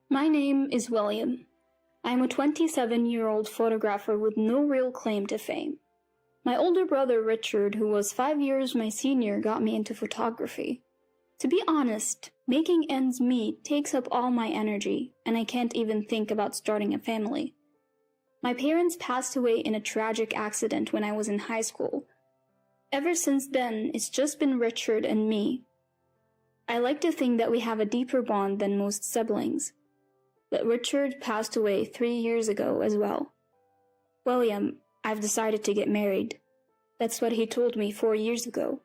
My name is William. I'm a 27-year-old photographer with no real claim to fame. My older brother Richard, who was 5 years my senior, got me into photography. To be honest, making ends meet takes up all my energy, and I can't even think about starting a family. My parents passed away in a tragic accident when I was in high school. Ever since then, it's just been Richard and me. I like to think that we have a deeper bond than most siblings. But Richard passed away 3 years ago as well. William, I've decided to get married. That's what he told me 4 years ago,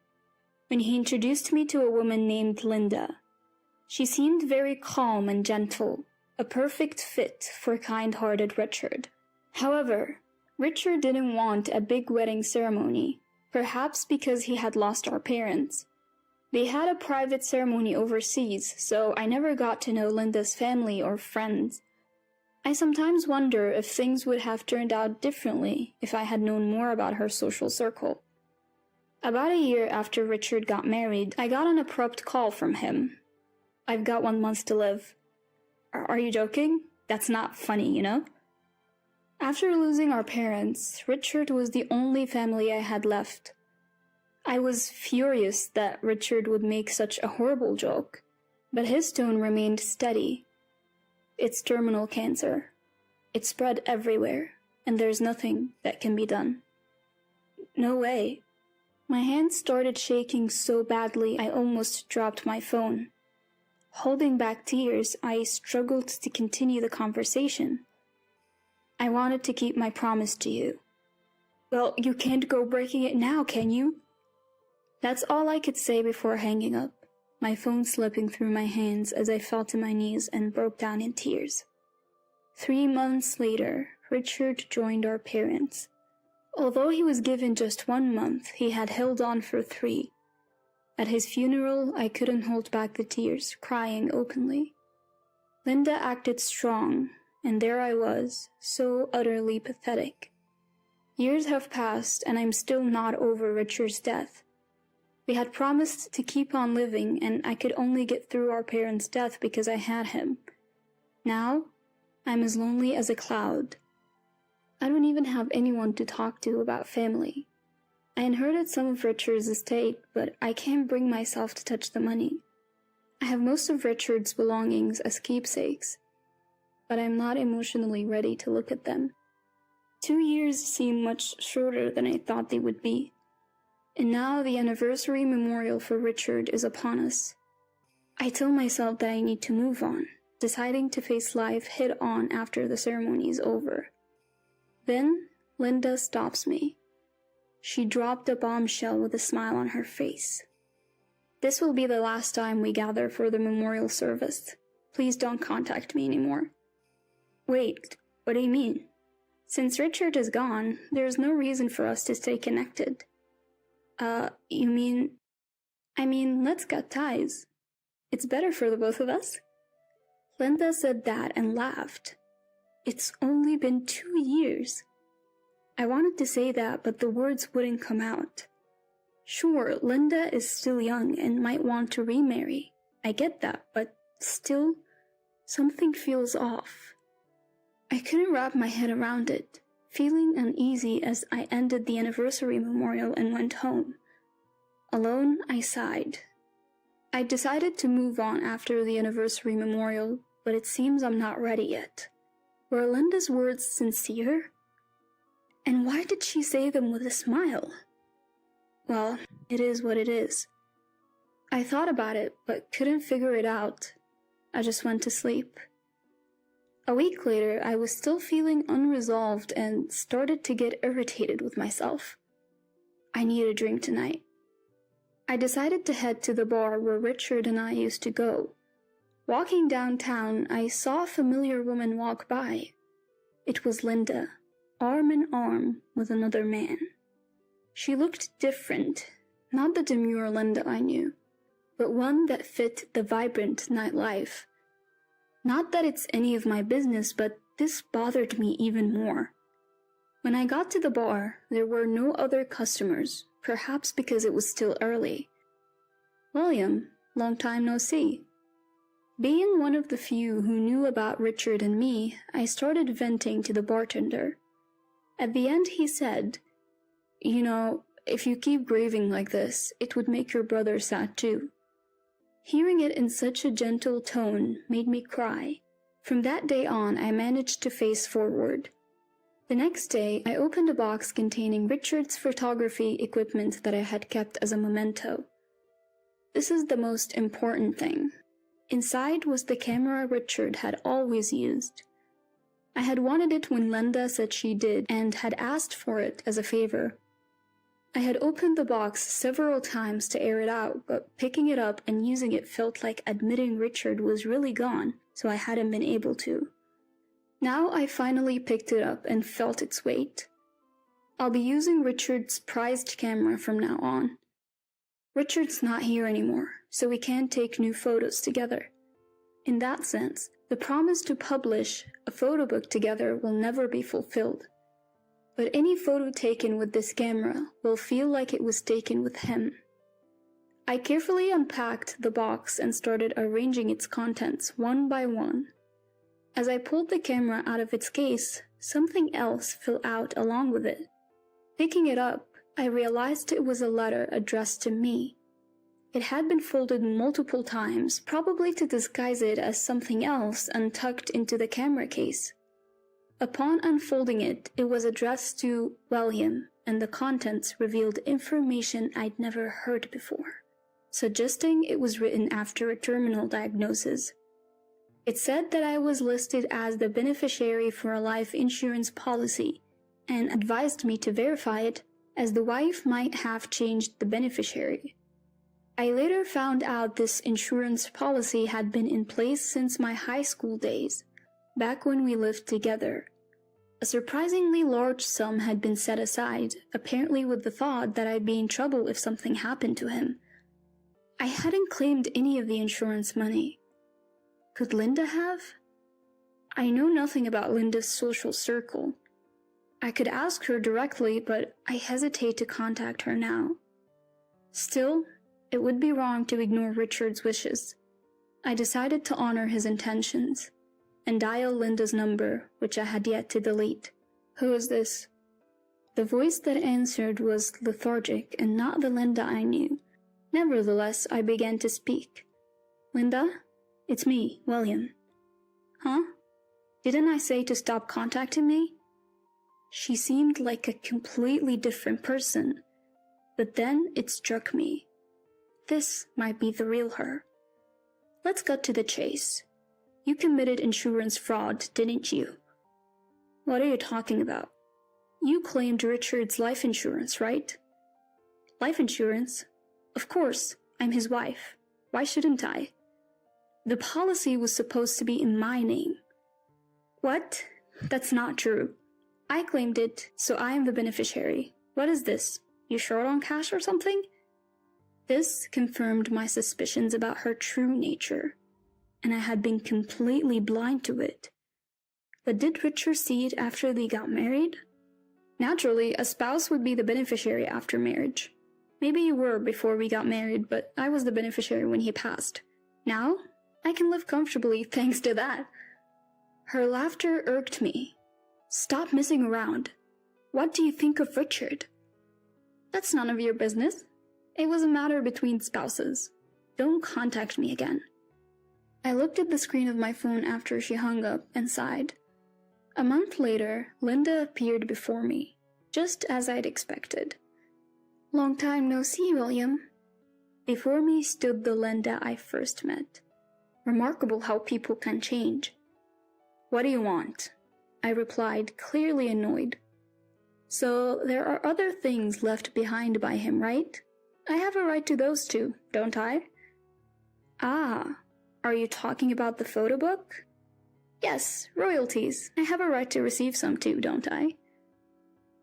when he introduced me to a woman named Linda. She seemed very calm and gentle, a perfect fit for kind-hearted Richard. However, Richard didn't want a big wedding ceremony, perhaps because he had lost our parents. They had a private ceremony overseas, so I never got to know Linda's family or friends. I sometimes wonder if things would have turned out differently if I had known more about her social circle. About a year after Richard got married, I got an abrupt call from him. "I've got 1 month to live." Are you joking? That's not funny, you know? After losing our parents, Richard was the only family I had left. I was furious that Richard would make such a horrible joke, but his tone remained steady. "It's terminal cancer. It's spread everywhere, and there's nothing that can be done." No way. My hands started shaking so badly I almost dropped my phone. Holding back tears, I struggled to continue the conversation. "I wanted to keep my promise to you." "Well, you can't go breaking it now, can you?" That's all I could say before hanging up, my phone slipping through my hands as I fell to my knees and broke down in tears. 3 months later, Richard joined our parents. Although he was given just 1 month, he had held on for 3. At his funeral, I couldn't hold back the tears, crying openly. Linda acted strong, and there I was, so utterly pathetic. Years have passed, and I'm still not over Richard's death. We had promised to keep on living, and I could only get through our parents' death because I had him. Now, I'm as lonely as a cloud. I don't even have anyone to talk to about family. I inherited some of Richard's estate, but I can't bring myself to touch the money. I have most of Richard's belongings as keepsakes, but I'm not emotionally ready to look at them. 2 years seem much shorter than I thought they would be. And now the anniversary memorial for Richard is upon us. I tell myself that I need to move on, deciding to face life head-on after the ceremony is over. Then, Linda stops me. She dropped a bombshell with a smile on her face. "This will be the last time we gather for the memorial service. Please don't contact me anymore." "Wait, what do you mean?" "Since Richard is gone, there's no reason for us to stay connected." You mean... I mean, let's cut ties. It's better for the both of us." Linda said that and laughed. "It's only been 2 years. I wanted to say that, but the words wouldn't come out. Sure, Linda is still young and might want to remarry. I get that, but still, something feels off. I couldn't wrap my head around it, feeling uneasy as I ended the anniversary memorial and went home. Alone, I sighed. I decided to move on after the anniversary memorial, but it seems I'm not ready yet. Were Linda's words sincere? And why did she say them with a smile? Well, it is what it is. I thought about it, but couldn't figure it out. I just went to sleep. A week later, I was still feeling unresolved and started to get irritated with myself. I need a drink tonight. I decided to head to the bar where Richard and I used to go. Walking downtown, I saw a familiar woman walk by. It was Linda, arm in arm with another man. She looked different, not the demure Linda I knew, but one that fit the vibrant nightlife. Not that it's any of my business, but this bothered me even more. When I got to the bar, there were no other customers, perhaps because it was still early. "William, long time no see." Being one of the few who knew about Richard and me, I started venting to the bartender. At the end he said, "You know, if you keep grieving like this, it would make your brother sad too." Hearing it in such a gentle tone made me cry. From that day on, I managed to face forward. The next day, I opened a box containing Richard's photography equipment that I had kept as a memento. This is the most important thing. Inside was the camera Richard had always used. I had wanted it when Linda said she did and had asked for it as a favor. I had opened the box several times to air it out, but picking it up and using it felt like admitting Richard was really gone, so I hadn't been able to. Now I finally picked it up and felt its weight. I'll be using Richard's prized camera from now on. Richard's not here anymore, so we can't take new photos together. In that sense, the promise to publish a photo book together will never be fulfilled. But any photo taken with this camera will feel like it was taken with him. I carefully unpacked the box and started arranging its contents one by one. As I pulled the camera out of its case, something else fell out along with it. Picking it up, I realized it was a letter addressed to me. It had been folded multiple times, probably to disguise it as something else and tucked into the camera case. Upon unfolding it, it was addressed to William, and the contents revealed information I'd never heard before, suggesting it was written after a terminal diagnosis. It said that I was listed as the beneficiary for a life insurance policy, and advised me to verify it, as the wife might have changed the beneficiary. I later found out this insurance policy had been in place since my high school days, back when we lived together. A surprisingly large sum had been set aside, apparently with the thought that I'd be in trouble if something happened to him. I hadn't claimed any of the insurance money. Could Linda have? I know nothing about Linda's social circle. I could ask her directly, but I hesitate to contact her now. Still, it would be wrong to ignore Richard's wishes. I decided to honor his intentions and dial Linda's number, which I had yet to delete. "Who is this?" The voice that answered was lethargic and not the Linda I knew. Nevertheless, I began to speak. "Linda? It's me, William." "Huh? Didn't I say to stop contacting me?" She seemed like a completely different person, but then it struck me. This might be the real her. "Let's cut to the chase. You committed insurance fraud, didn't you?" "What are you talking about?" "You claimed Richard's life insurance, right?" "Life insurance? Of course, I'm his wife. Why shouldn't I?" "The policy was supposed to be in my name." "What? That's not true. I claimed it, so I am the beneficiary. What is this? You short on cash or something?" This confirmed my suspicions about her true nature, and I had been completely blind to it. But did Richard see it after they got married? Naturally, a spouse would be the beneficiary after marriage. Maybe you were before we got married, but I was the beneficiary when he passed. Now, I can live comfortably thanks to that. Her laughter irked me. "Stop messing around. What do you think of Richard?" "That's none of your business. It was a matter between spouses. Don't contact me again." I looked at the screen of my phone after she hung up and sighed. A month later, Linda appeared before me, just as I'd expected. "Long time no see, William." Before me stood the Linda I first met. Remarkable how people can change. "What do you want?" I replied, clearly annoyed. "So there are other things left behind by him, right? I have a right to those too, don't I?" "Ah, are you talking about the photo book?" "Yes, royalties. I have a right to receive some too, don't I?"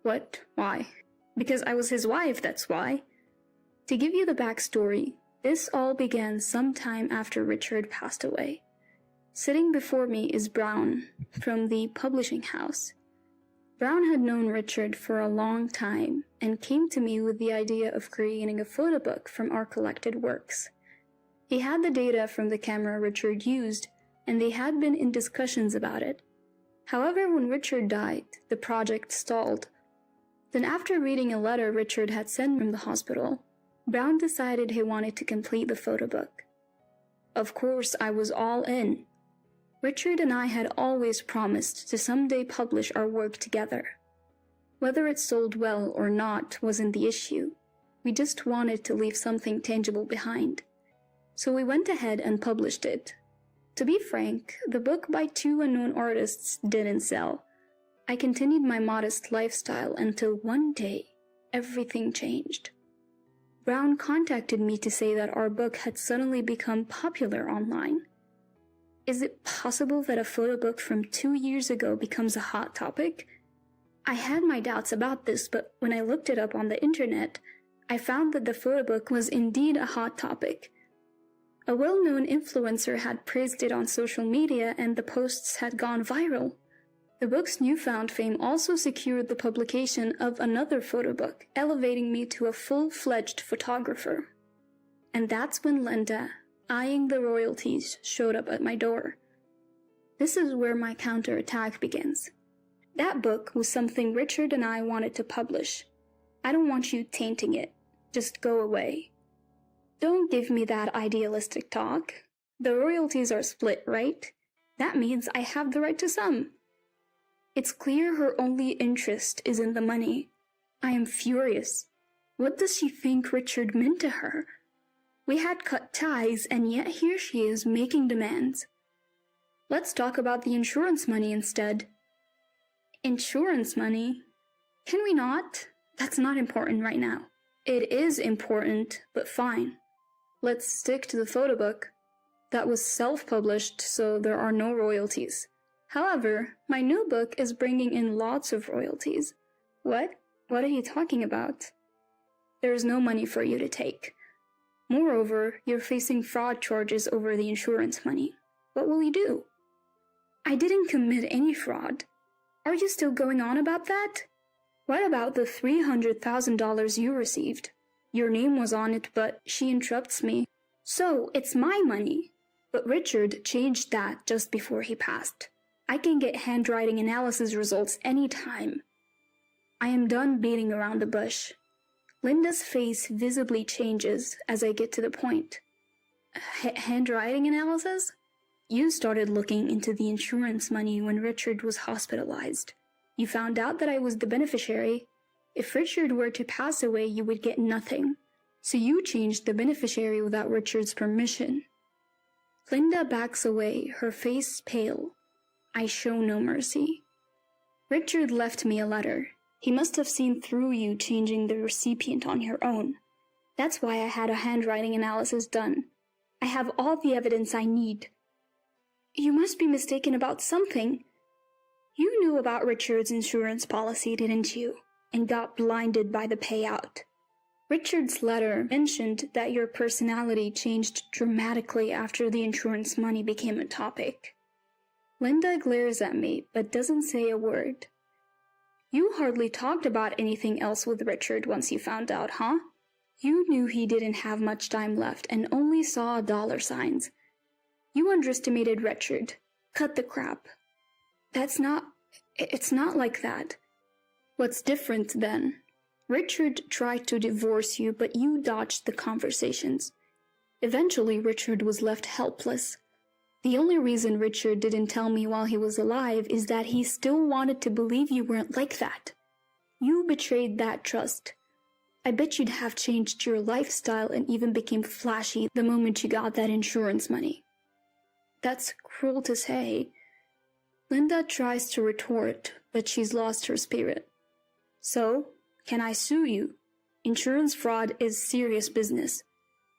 "What? Why?" "Because I was his wife, that's why." To give you the backstory, this all began some time after Richard passed away. Sitting before me is Brown, from the publishing house. Brown had known Richard for a long time and came to me with the idea of creating a photo book from our collected works. He had the data from the camera Richard used, and they had been in discussions about it. However, when Richard died, the project stalled. Then after reading a letter Richard had sent from the hospital, Brown decided he wanted to complete the photo book. Of course, I was all in. Richard and I had always promised to someday publish our work together. Whether it sold well or not wasn't the issue. We just wanted to leave something tangible behind. So we went ahead and published it. To be frank, the book by two unknown artists didn't sell. I continued my modest lifestyle until one day, everything changed. Brown contacted me to say that our book had suddenly become popular online. Is it possible that a photo book from 2 years ago becomes a hot topic? I had my doubts about this, but when I looked it up on the internet, I found that the photo book was indeed a hot topic. A well-known influencer had praised it on social media and the posts had gone viral. The book's newfound fame also secured the publication of another photo book, elevating me to a full-fledged photographer. And that's when Linda, eyeing the royalties, showed up at my door. This is where my counterattack begins. That book was something Richard and I wanted to publish. I don't want you tainting it. Just go away. Don't give me that idealistic talk. The royalties are split, right? That means I have the right to some. It's clear her only interest is in the money. I am furious. What does she think Richard meant to her? We had cut ties, and yet here she is making demands. Let's talk about the insurance money instead. Insurance money? Can we not? That's not important right now. It is important, but fine. Let's stick to the photo book. That was self-published, so there are no royalties. However, my new book is bringing in lots of royalties. What? What are you talking about? There's no money for you to take. Moreover, you're facing fraud charges over the insurance money. What will you do? I didn't commit any fraud. Are you still going on about that? What about the $300,000 you received? Your name was on it, but she interrupts me. So, it's my money. But Richard changed that just before he passed. I can get handwriting analysis results anytime. I am done beating around the bush. Linda's face visibly changes as I get to the point. Handwriting analysis? You started looking into the insurance money when Richard was hospitalized. You found out that I was the beneficiary. If Richard were to pass away, you would get nothing. So you changed the beneficiary without Richard's permission. Linda backs away, her face pale. I show no mercy. Richard left me a letter. He must have seen through you changing the recipient on your own. That's why I had a handwriting analysis done. I have all the evidence I need. You must be mistaken about something. You knew about Richard's insurance policy, didn't you? And got blinded by the payout. Richard's letter mentioned that your personality changed dramatically after the insurance money became a topic. Linda glares at me, but doesn't say a word. You hardly talked about anything else with Richard once you found out, huh? You knew he didn't have much time left and only saw dollar signs. You underestimated Richard. Cut the crap. It's not like that. What's different then? Richard tried to divorce you, but you dodged the conversations. Eventually, Richard was left helpless. The only reason Richard didn't tell me while he was alive is that he still wanted to believe you weren't like that. You betrayed that trust. I bet you'd have changed your lifestyle and even became flashy the moment you got that insurance money. That's cruel to say. Linda tries to retort, but she's lost her spirit. So, can I sue you? Insurance fraud is serious business.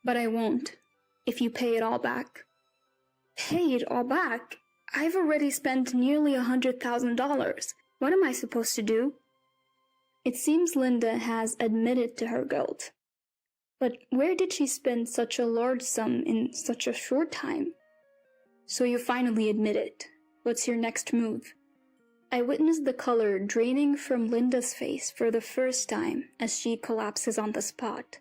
But I won't, if you pay it all back. Pay it all back? I've already spent nearly $100,000. What am I supposed to do? It seems Linda has admitted to her guilt. But where did she spend such a large sum in such a short time? So you finally admit it. What's your next move? I witnessed the color draining from Linda's face for the first time as she collapses on the spot.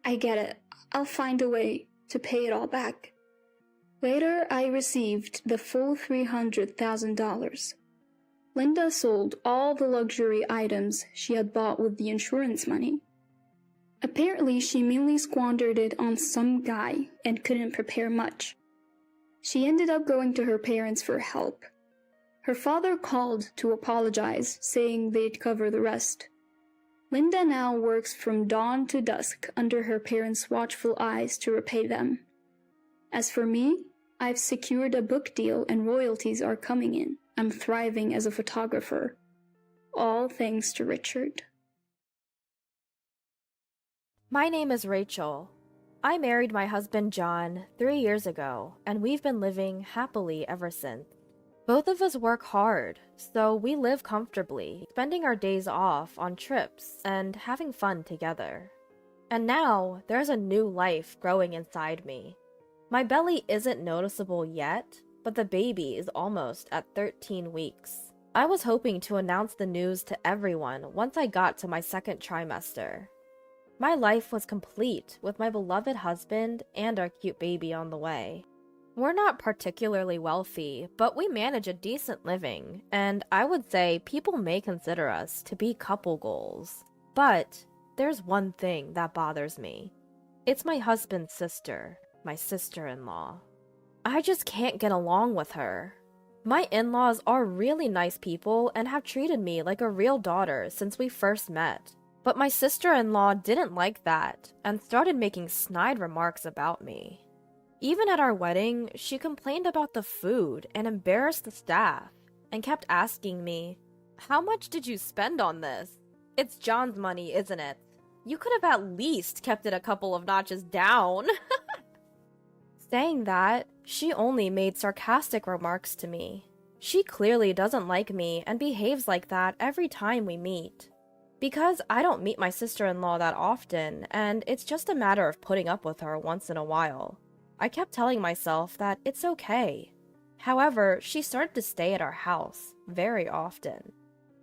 I get it. I'll find a way to pay it all back. Later, I received the full $300,000. Linda sold all the luxury items she had bought with the insurance money. Apparently, she mainly squandered it on some guy and couldn't prepare much. She ended up going to her parents for help. Her father called to apologize, saying they'd cover the rest. Linda now works from dawn to dusk under her parents' watchful eyes to repay them. As for me, I've secured a book deal and royalties are coming in. I'm thriving as a photographer. All thanks to Richard. My name is Rachel. I married my husband John 3 years ago, and we've been living happily ever since. Both of us work hard, so we live comfortably, spending our days off on trips and having fun together. And now, there's a new life growing inside me. My belly isn't noticeable yet, but the baby is almost at 13 weeks. I was hoping to announce the news to everyone once I got to my second trimester. My life was complete with my beloved husband and our cute baby on the way. We're not particularly wealthy, but we manage a decent living, and I would say people may consider us to be couple goals. But there's one thing that bothers me. It's my husband's sister, my sister-in-law. I just can't get along with her. My in-laws are really nice people and have treated me like a real daughter since we first met. But my sister-in-law didn't like that and started making snide remarks about me. Even at our wedding, she complained about the food and embarrassed the staff and kept asking me, "How much did you spend on this? It's John's money, isn't it? You could have at least kept it a couple of notches down." Saying that, she only made sarcastic remarks to me. She clearly doesn't like me and behaves like that every time we meet. Because I don't meet my sister-in-law that often, and it's just a matter of putting up with her once in a while. I kept telling myself that it's okay. However, she started to stay at our house very often.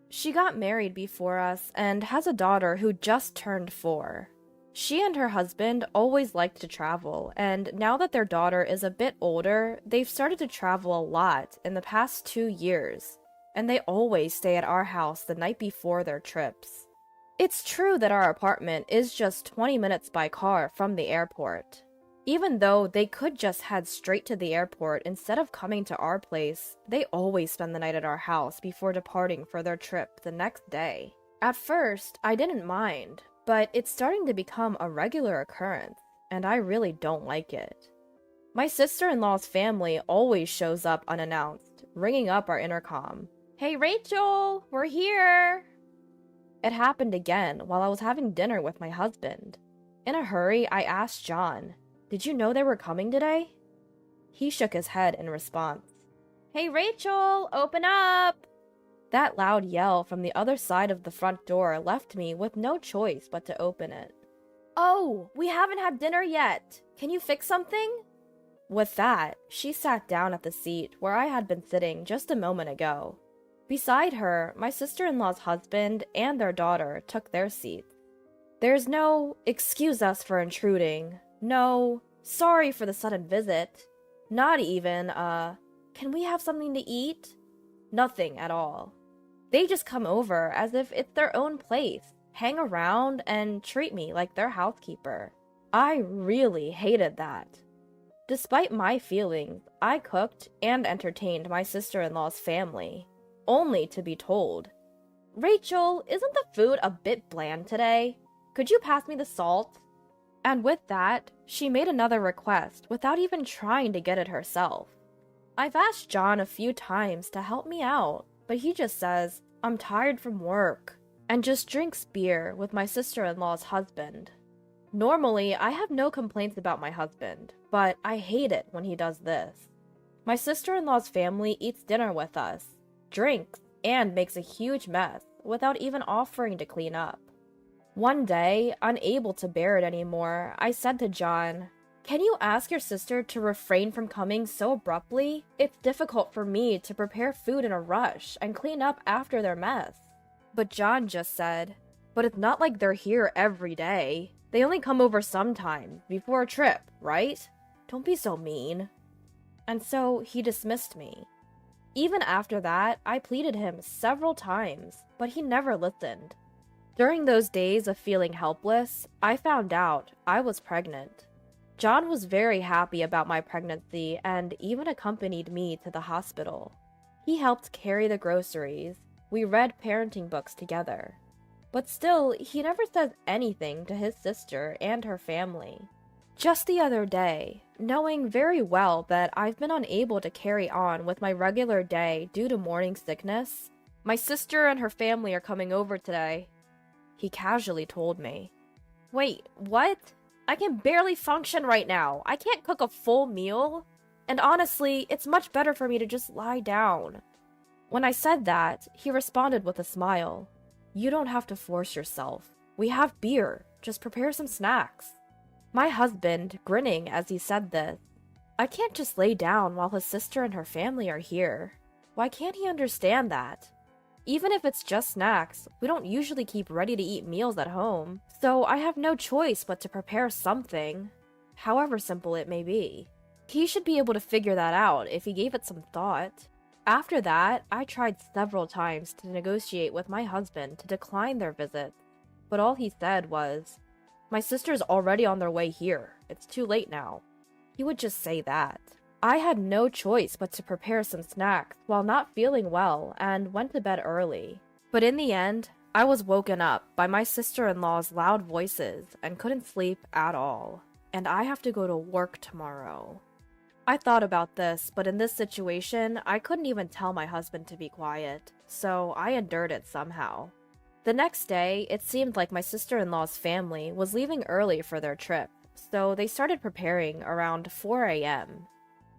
She got married before us and has a daughter who just turned 4. She and her husband always liked to travel, and now that their daughter is a bit older, they've started to travel a lot in the past 2 years, and they always stay at our house the night before their trips. It's true that our apartment is just 20 minutes by car from the airport. Even though they could just head straight to the airport instead of coming to our place, they always spend the night at our house before departing for their trip the next day. At first, I didn't mind, but it's starting to become a regular occurrence, and I really don't like it. My sister-in-law's family always shows up unannounced, ringing up our intercom. "Hey Rachel, we're here!" It happened again while I was having dinner with my husband. In a hurry, I asked John, "Did you know they were coming today?" He shook his head in response. "Hey Rachel, open up!" That loud yell from the other side of the front door left me with no choice but to open it. "Oh, we haven't had dinner yet. Can you fix something?" With that, she sat down at the seat where I had been sitting just a moment ago. Beside her, my sister-in-law's husband and their daughter took their seats. There's no, "Excuse us for intruding," no, "Sorry for the sudden visit," not even, "Can we have something to eat?" Nothing at all. They just come over as if it's their own place, hang around, and treat me like their housekeeper. I really hated that. Despite my feelings, I cooked and entertained my sister-in-law's family, only to be told, "Rachel, isn't the food a bit bland today? Could you pass me the salt?" And with that, she made another request without even trying to get it herself. I've asked John a few times to help me out, but he just says, "I'm tired from work," and just drinks beer with my sister-in-law's husband. Normally, I have no complaints about my husband, but I hate it when he does this. My sister-in-law's family eats dinner with us, drinks, and makes a huge mess without even offering to clean up. One day, unable to bear it anymore, I said to John, "Can you ask your sister to refrain from coming so abruptly? It's difficult for me to prepare food in a rush and clean up after their mess." But John just said, "But it's not like they're here every day. They only come over sometimes, before a trip, right?" don't be so mean. And so he dismissed me. Even after that, I pleaded him several times, but he never listened. During those days of feeling helpless, I found out I was pregnant. John was very happy about my pregnancy and even accompanied me to the hospital. He helped carry the groceries. We read parenting books together. But still, he never says anything to his sister and her family. Just the other day, knowing very well that I've been unable to carry on with my regular day due to morning sickness, my sister and her family are coming over today, he casually told me. Wait, what? I can barely function right now. I can't cook a full meal. And honestly, it's much better for me to just lie down. When I said that, he responded with a smile. You don't have to force yourself. We have beer. Just prepare some snacks. My husband, grinning as he said this. I can't just lay down while his sister and her family are here. Why can't he understand that? Even if it's just snacks, we don't usually keep ready-to-eat meals at home, so I have no choice but to prepare something, however simple it may be. He should be able to figure that out if he gave it some thought. After that, I tried several times to negotiate with my husband to decline their visit, but all he said was, my sister's already on their way here. It's too late now. He would just say that. I had no choice but to prepare some snacks while not feeling well and went to bed early. But in the end, I was woken up by my sister-in-law's loud voices and couldn't sleep at all. And I have to go to work tomorrow. I thought about this, but in this situation, I couldn't even tell my husband to be quiet, so I endured it somehow. The next day, it seemed like my sister-in-law's family was leaving early for their trip, so they started preparing around 4 a.m.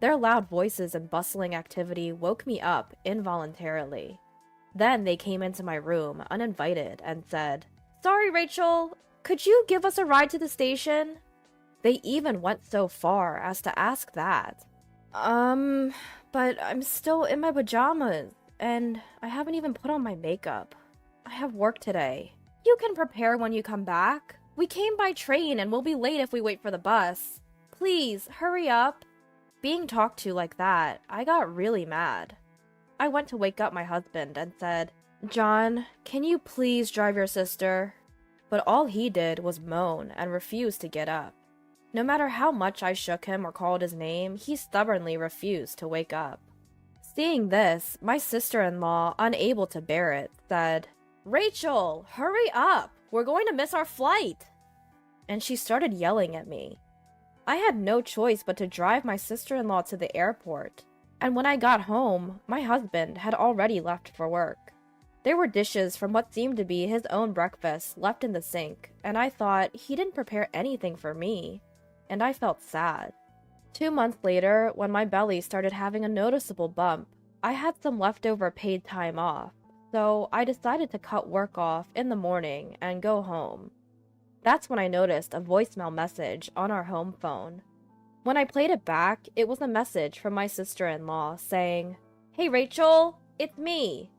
Their loud voices and bustling activity woke me up involuntarily. Then they came into my room uninvited and said, Sorry, Rachel, could you give us a ride to the station? They even went so far as to ask that. But I'm still in my pajamas, and I haven't even put on my makeup. I have work today. You can prepare when you come back. We came by train and we'll be late if we wait for the bus. Please, hurry up. Being talked to like that, I got really mad. I went to wake up my husband and said, John, can you please drive your sister? But all he did was moan and refuse to get up. No matter how much I shook him or called his name, he stubbornly refused to wake up. Seeing this, my sister-in-law, unable to bear it, said, Rachel, hurry up! We're going to miss our flight! And she started yelling at me. I had no choice but to drive my sister-in-law to the airport, and when I got home, my husband had already left for work. There were dishes from what seemed to be his own breakfast left in the sink, and I thought he didn't prepare anything for me, and I felt sad. 2 months later, when my belly started having a noticeable bump, I had some leftover paid time off, so I decided to cut work off in the morning and go home. That's when I noticed a voicemail message on our home phone. When I played it back, it was a message from my sister-in-law saying, Hey Rachel, it's me.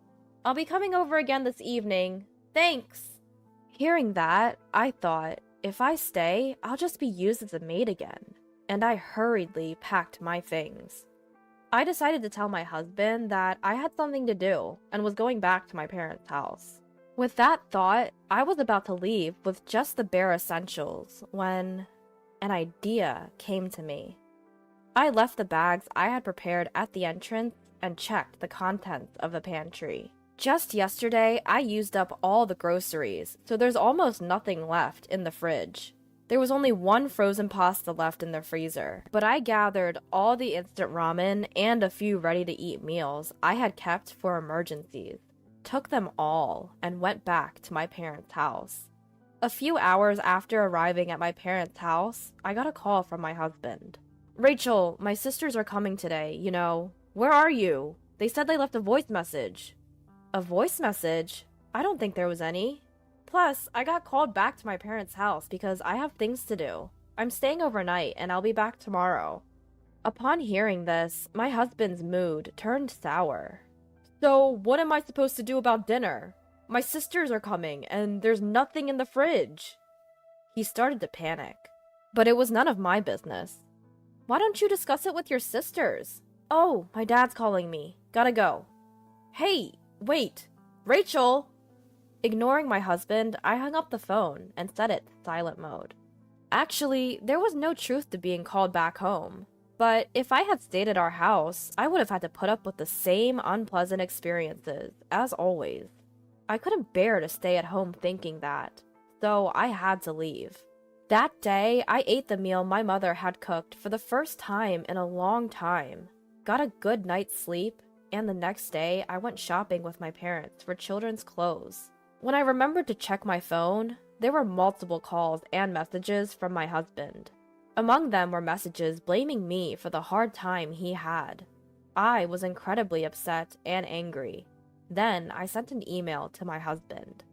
I'll be coming over again this evening. Thanks. Hearing that, I thought, if I stay, I'll just be used as a maid again. And I hurriedly packed my things. I decided to tell my husband that I had something to do and was going back to my parents' house. With that thought, I was about to leave with just the bare essentials when an idea came to me. I left the bags I had prepared at the entrance and checked the contents of the pantry. Just yesterday, I used up all the groceries, so there's almost nothing left in the fridge. There was only one frozen pasta left in the freezer, but I gathered all the instant ramen and a few ready-to-eat meals I had kept for emergencies, took them all, and went back to my parents' house. A few hours after arriving at my parents' house, I got a call from my husband. Rachel, my sisters are coming today, you know. Where are you? They said they left a voice message. A voice message? I don't think there was any. Plus, I got called back to my parents' house because I have things to do. I'm staying overnight and I'll be back tomorrow. Upon hearing this, my husband's mood turned sour. So, what am I supposed to do about dinner? My sisters are coming and there's nothing in the fridge. He started to panic, but it was none of my business. Why don't you discuss it with your sisters? Oh, my dad's calling me. Gotta go. Hey, wait. Rachel! Ignoring my husband, I hung up the phone and set it to silent mode. Actually, there was no truth to being called back home. But if I had stayed at our house, I would have had to put up with the same unpleasant experiences, as always. I couldn't bear to stay at home thinking that, so I had to leave. That day, I ate the meal my mother had cooked for the first time in a long time, got a good night's sleep, and the next day I went shopping with my parents for children's clothes. When I remembered to check my phone, there were multiple calls and messages from my husband. Among them were messages blaming me for the hard time he had. I was incredibly upset and angry. Then I sent an email to my husband.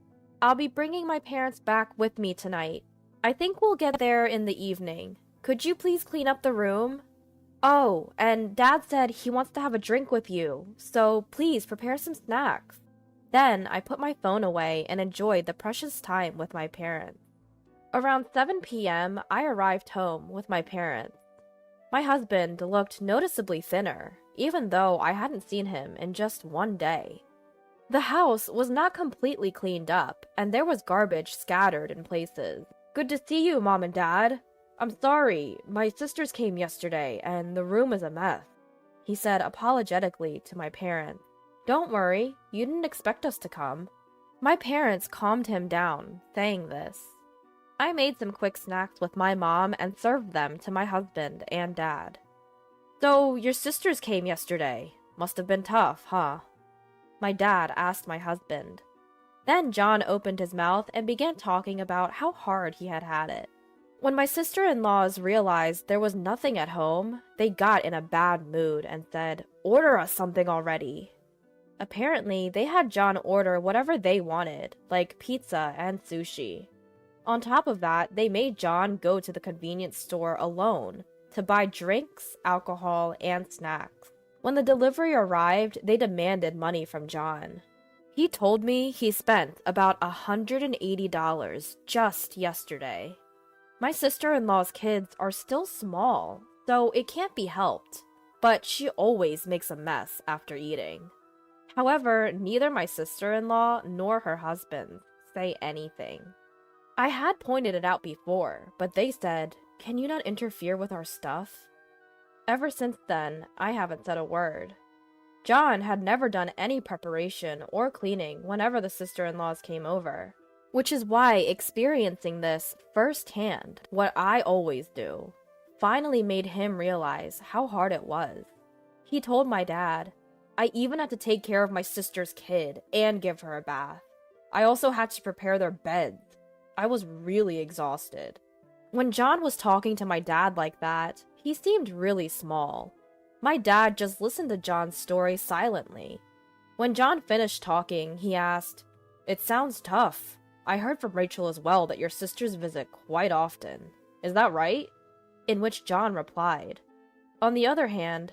I'll be bringing my parents back with me tonight. I think we'll get there in the evening. Could you please clean up the room? Oh, and Dad said he wants to have a drink with you, so please prepare some snacks. Then I put my phone away and enjoyed the precious time with my parents. Around 7 p.m., I arrived home with my parents. My husband looked noticeably thinner, even though I hadn't seen him in just one day. The house was not completely cleaned up, and there was garbage scattered in places. Good to see you, Mom and Dad. I'm sorry, my sisters came yesterday, and the room is a mess, he said apologetically to my parents. Don't worry, you didn't expect us to come. My parents calmed him down, saying this. I made some quick snacks with my mom and served them to my husband and Dad. So, your sisters came yesterday. Must have been tough, huh? My dad asked my husband. Then John opened his mouth and began talking about how hard he had had it. When my sister-in-laws realized there was nothing at home, they got in a bad mood and said, "Order us something already." Apparently, they had John order whatever they wanted, like pizza and sushi. On top of that, they made John go to the convenience store alone to buy drinks, alcohol, and snacks. When the delivery arrived, they demanded money from John. He told me he spent about $180 just yesterday. My sister-in-law's kids are still small, so it can't be helped, but she always makes a mess after eating. However, neither my sister-in-law nor her husband say anything. I had pointed it out before, but they said, "Can you not interfere with our stuff?" Ever since then, I haven't said a word. John had never done any preparation or cleaning whenever the sister-in-laws came over, which is why experiencing this firsthand, what I always do, finally made him realize how hard it was. He told my dad, I even had to take care of my sister's kid and give her a bath. I also had to prepare their beds. I was really exhausted. When John was talking to my dad like that, he seemed really small. My dad just listened to John's story silently. When John finished talking, he asked, "It sounds tough. I heard from Rachel as well that your sisters visit quite often. Is that right?" In which John replied, "On the other hand,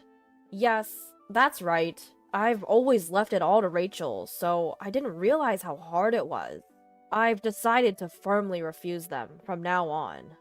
yes, that's right. I've always left it all to Rachel, so I didn't realize how hard it was. I've decided to firmly refuse them from now on."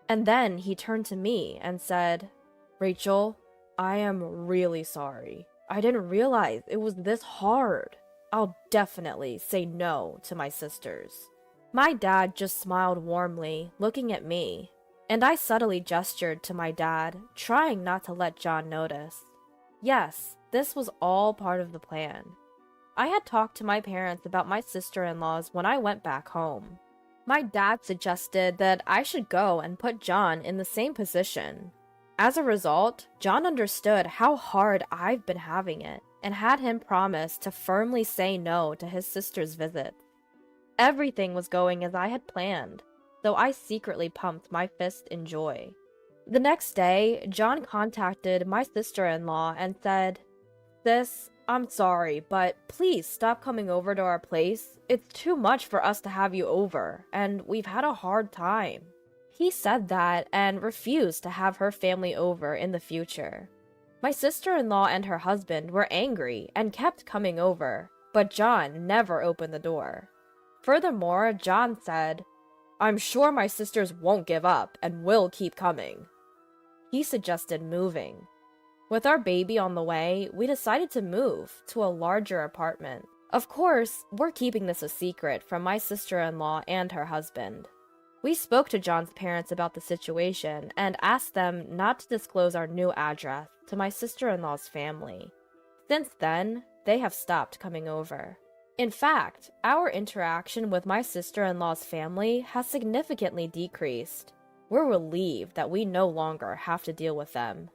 And then he turned to me and said, "Rachel, I am really sorry. I didn't realize it was this hard. I'll definitely say no to my sisters." My dad just smiled warmly, looking at me, and I subtly gestured to my dad, trying not to let John notice. Yes, this was all part of the plan. I had talked to my parents about my sister-in-laws when I went back home. My dad suggested that I should go and put John in the same position. As a result, John understood how hard I've been having it and had him promise to firmly say no to his sister's visit. Everything was going as I had planned, though I secretly pumped my fist in joy. The next day, John contacted my sister-in-law and said, "Sis, I'm sorry, but please stop coming over to our place. It's too much for us to have you over, and we've had a hard time." He said that and refused to have her family over in the future. My sister-in-law and her husband were angry and kept coming over, but John never opened the door. Furthermore, John said, "I'm sure my sisters won't give up and will keep coming." He suggested moving. With our baby on the way, we decided to move to a larger apartment. Of course, we're keeping this a secret from my sister-in-law and her husband. We spoke to John's parents about the situation and asked them not to disclose our new address to my sister-in-law's family. Since then, they have stopped coming over. In fact, our interaction with my sister-in-law's family has significantly decreased. We're relieved that we no longer have to deal with them.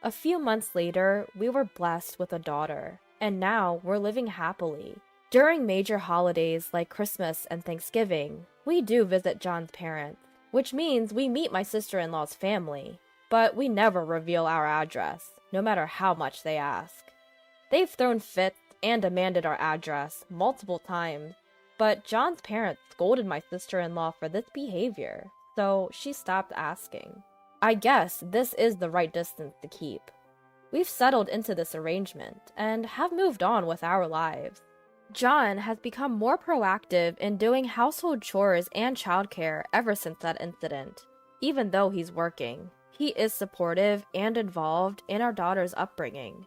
A few months later, we were blessed with a daughter, and now we're living happily. During major holidays like Christmas and Thanksgiving, we do visit John's parents, which means we meet my sister-in-law's family, but we never reveal our address, no matter how much they ask. They've thrown fits and demanded our address multiple times, but John's parents scolded my sister-in-law for this behavior, so she stopped asking. I guess this is the right distance to keep. We've settled into this arrangement and have moved on with our lives. John has become more proactive in doing household chores and childcare ever since that incident. Even though he's working, he is supportive and involved in our daughter's upbringing.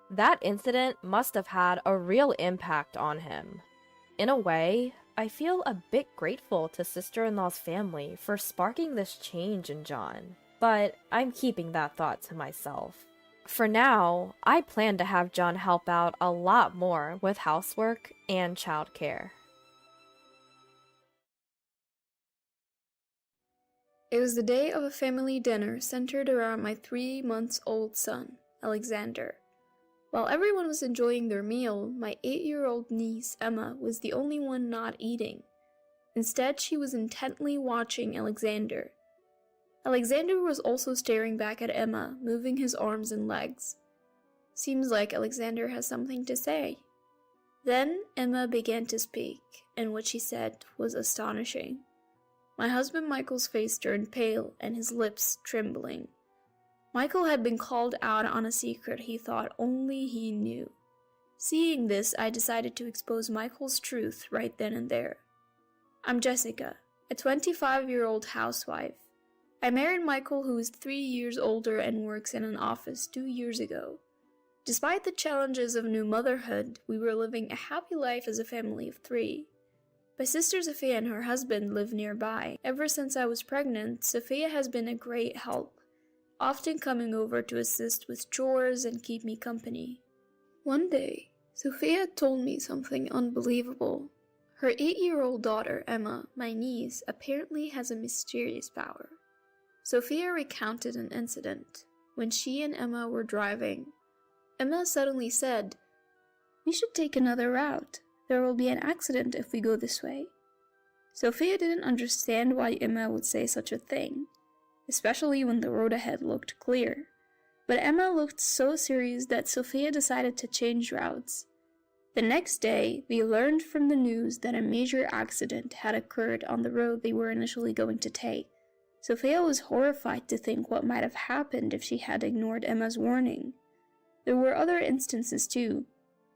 That incident must have had a real impact on him. In a way, I feel a bit grateful to sister-in-law's family for sparking this change in John, but I'm keeping that thought to myself. For now, I plan to have John help out a lot more with housework and childcare. It was the day of a family dinner centered around my 3-month-old son, Alexander. While everyone was enjoying their meal, my 8-year-old niece, Emma, was the only one not eating. Instead, she was intently watching Alexander. Alexander was also staring back at Emma, moving his arms and legs. Seems like Alexander has something to say. Then Emma began to speak, and what she said was astonishing. My husband Michael's face turned pale and his lips trembling. Michael had been called out on a secret he thought only he knew. Seeing this, I decided to expose Michael's truth right then and there. I'm Jessica, a 25-year-old housewife. I married Michael, who is 3 years older and works in an office 2 years ago. Despite the challenges of new motherhood, we were living a happy life as a family of 3. My sister Sophia and her husband live nearby. Ever since I was pregnant, Sophia has been a great help, often coming over to assist with chores and keep me company. One day, Sophia told me something unbelievable. Her 8-year-old daughter, Emma, my niece, apparently has a mysterious power. Sophia recounted an incident. When she and Emma were driving, Emma suddenly said, "We should take another route. There will be an accident if we go this way." Sophia didn't understand why Emma would say such a thing, especially when the road ahead looked clear. But Emma looked so serious that Sophia decided to change routes. The next day, we learned from the news that a major accident had occurred on the road they were initially going to take. Sophia was horrified to think what might have happened if she had ignored Emma's warning. There were other instances too,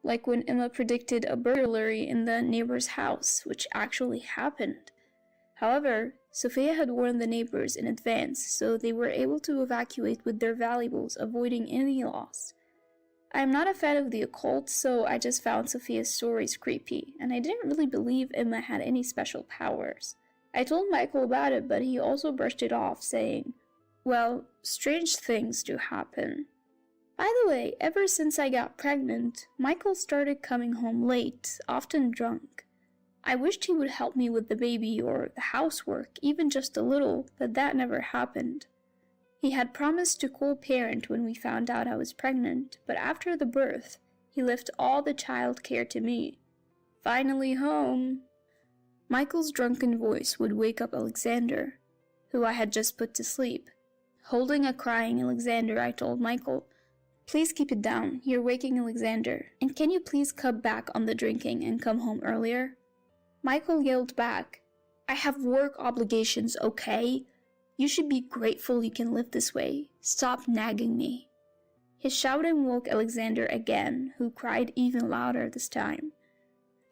like when Emma predicted a burglary in the neighbor's house, which actually happened. However, Sophia had warned the neighbors in advance, so they were able to evacuate with their valuables, avoiding any loss. I am not a fan of the occult, so I just found Sophia's stories creepy, and I didn't really believe Emma had any special powers. I told Michael about it, but he also brushed it off, saying, "Well, strange things do happen." By the way, ever since I got pregnant, Michael started coming home late, often drunk. I wished he would help me with the baby or the housework, even just a little, but that never happened. He had promised to co-parent when we found out I was pregnant, but after the birth, he left all the child care to me. Finally home. Michael's drunken voice would wake up Alexander, who I had just put to sleep. Holding a crying Alexander, I told Michael, "Please keep it down, you're waking Alexander, and can you please cut back on the drinking and come home earlier?" Michael yelled back, "I have work obligations, okay? You should be grateful you can live this way. Stop nagging me." His shouting woke Alexander again, who cried even louder this time.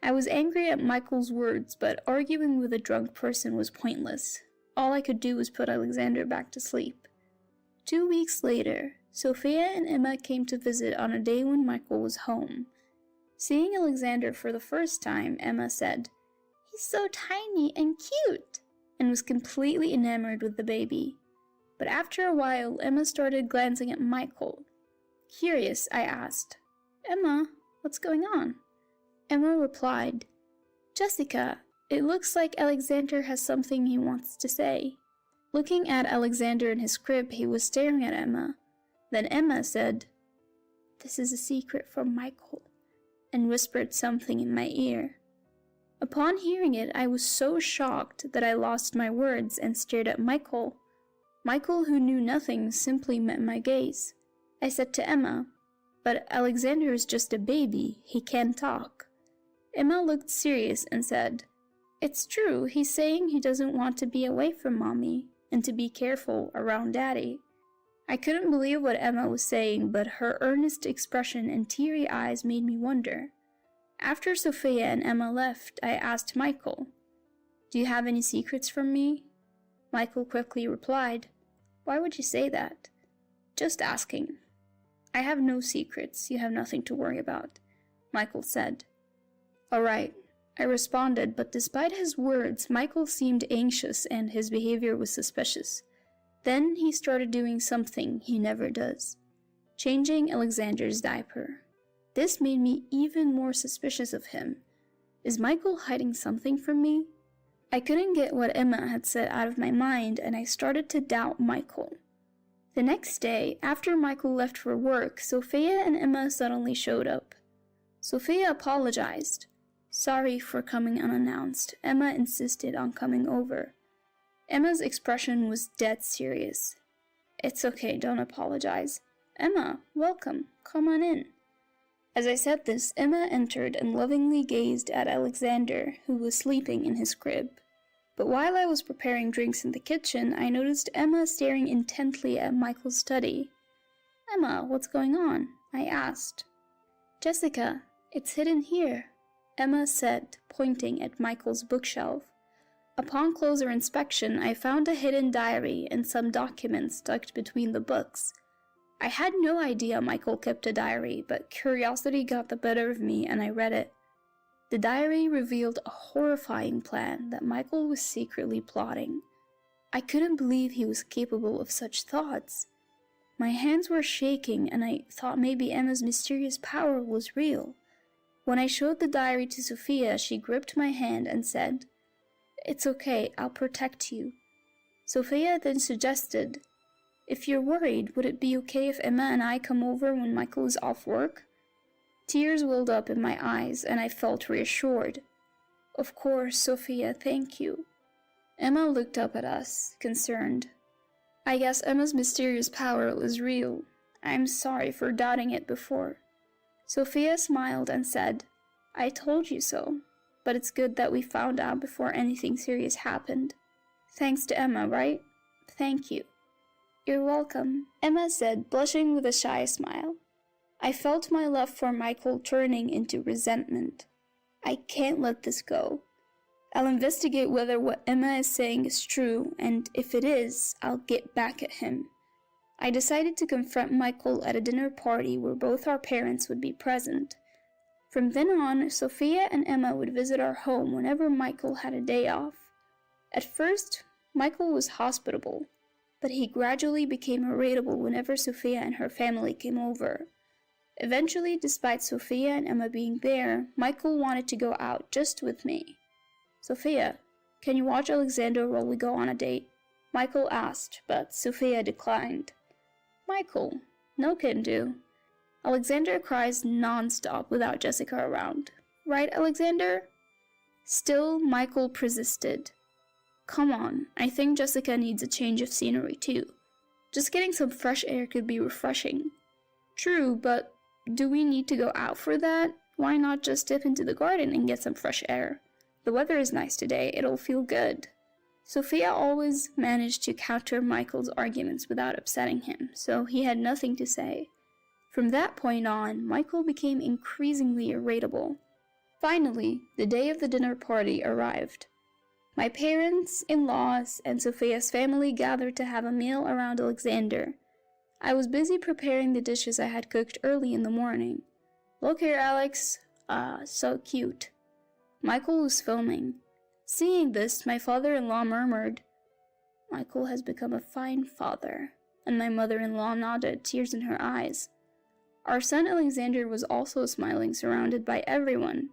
I was angry at Michael's words, but arguing with a drunk person was pointless. All I could do was put Alexander back to sleep. 2 weeks later, Sophia and Emma came to visit on a day when Michael was home. Seeing Alexander for the first time, Emma said, "He's so tiny and cute," and was completely enamored with the baby. But after a while, Emma started glancing at Michael. Curious, I asked, "Emma, what's going on?" Emma replied, "Jessica, it looks like Alexander has something he wants to say." Looking at Alexander in his crib, he was staring at Emma. Then Emma said, "This is a secret from Michael," and whispered something in my ear. Upon hearing it, I was so shocked that I lost my words and stared at Michael. Michael, who knew nothing, simply met my gaze. I said to Emma, "But Alexander is just a baby, he can't talk." Emma looked serious and said, "It's true, he's saying he doesn't want to be away from Mommy, and to be careful around Daddy." I couldn't believe what Emma was saying, but her earnest expression and teary eyes made me wonder. After Sophia and Emma left, I asked Michael, "Do you have any secrets from me?" Michael quickly replied, "Why would you say that?" "Just asking." "I have no secrets, you have nothing to worry about," Michael said. "All right," I responded, but despite his words, Michael seemed anxious and his behavior was suspicious. Then he started doing something he never does, changing Alexander's diaper. This made me even more suspicious of him. Is Michael hiding something from me? I couldn't get what Emma had said out of my mind, and I started to doubt Michael. The next day, after Michael left for work, Sophia and Emma suddenly showed up. Sophia apologized. "Sorry for coming unannounced." Emma insisted on coming over. Emma's expression was dead serious. "It's okay, don't apologize." "Emma, welcome. Come on in." As I said this, Emma entered and lovingly gazed at Alexander, who was sleeping in his crib. But while I was preparing drinks in the kitchen, I noticed Emma staring intently at Michael's study. "Emma, what's going on?" I asked. "Jessica, it's hidden here," Emma said, pointing at Michael's bookshelf. Upon closer inspection, I found a hidden diary and some documents tucked between the books. I had no idea Michael kept a diary, but curiosity got the better of me and I read it. The diary revealed a horrifying plan that Michael was secretly plotting. I couldn't believe he was capable of such thoughts. My hands were shaking and I thought maybe Emma's mysterious power was real. When I showed the diary to Sophia, she gripped my hand and said, "It's okay, I'll protect you." Sophia then suggested, "If you're worried, would it be okay if Emma and I come over when Michael is off work?" Tears welled up in my eyes and I felt reassured. "Of course, Sophia, thank you." Emma looked up at us, concerned. "I guess Emma's mysterious power was real. I'm sorry for doubting it before." Sophia smiled and said, "I told you so. But it's good that we found out before anything serious happened. Thanks to Emma, right?" "Thank you." "You're welcome," Emma said, blushing with a shy smile. I felt my love for Michael turning into resentment. I can't let this go. I'll investigate whether what Emma is saying is true, and if it is, I'll get back at him. I decided to confront Michael at a dinner party where both our parents would be present. From then on, Sophia and Emma would visit our home whenever Michael had a day off. At first, Michael was hospitable, but he gradually became irritable whenever Sophia and her family came over. Eventually, despite Sophia and Emma being there, Michael wanted to go out just with me. "Sophia, can you watch Alexander while we go on a date?" Michael asked, but Sophia declined. "Michael, no can do. Alexander cries non-stop without Jessica around. Right, Alexander?" Still, Michael persisted. "Come on, I think Jessica needs a change of scenery too. Just getting some fresh air could be refreshing." "True, but do we need to go out for that? Why not just step into the garden and get some fresh air? The weather is nice today, it'll feel good." Sophia always managed to counter Michael's arguments without upsetting him, so he had nothing to say. From that point on, Michael became increasingly irritable. Finally, the day of the dinner party arrived. My parents, in-laws, and Sophia's family gathered to have a meal around Alexander. I was busy preparing the dishes I had cooked early in the morning. "Look here, Alex. So cute." Michael was filming. Seeing this, my father-in-law murmured, "Michael has become a fine father," and my mother-in-law nodded, tears in her eyes. Our son Alexander was also smiling, surrounded by everyone.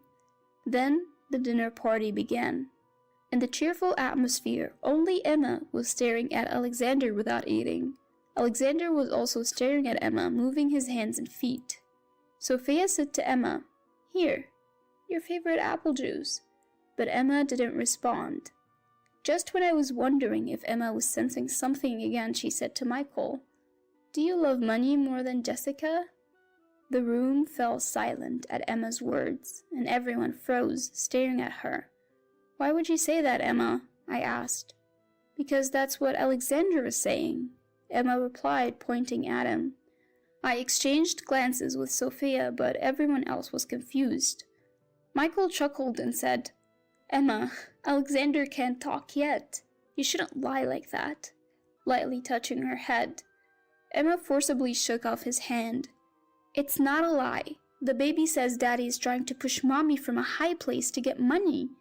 Then the dinner party began. In the cheerful atmosphere, only Emma was staring at Alexander without eating. Alexander was also staring at Emma, moving his hands and feet. Sophia said to Emma, "Here, your favorite apple juice." But Emma didn't respond. Just when I was wondering if Emma was sensing something again, she said to Michael, "Do you love money more than Jessica?" The room fell silent at Emma's words, and everyone froze, staring at her. "Why would you say that, Emma?" I asked. "Because that's what Alexander is saying," Emma replied, pointing at him. I exchanged glances with Sophia, but everyone else was confused. Michael chuckled and said, "Emma, Alexander can't talk yet. You shouldn't lie like that," lightly touching her head. Emma forcibly shook off his hand. "It's not a lie. The baby says Daddy is trying to push Mommy from a high place to get money."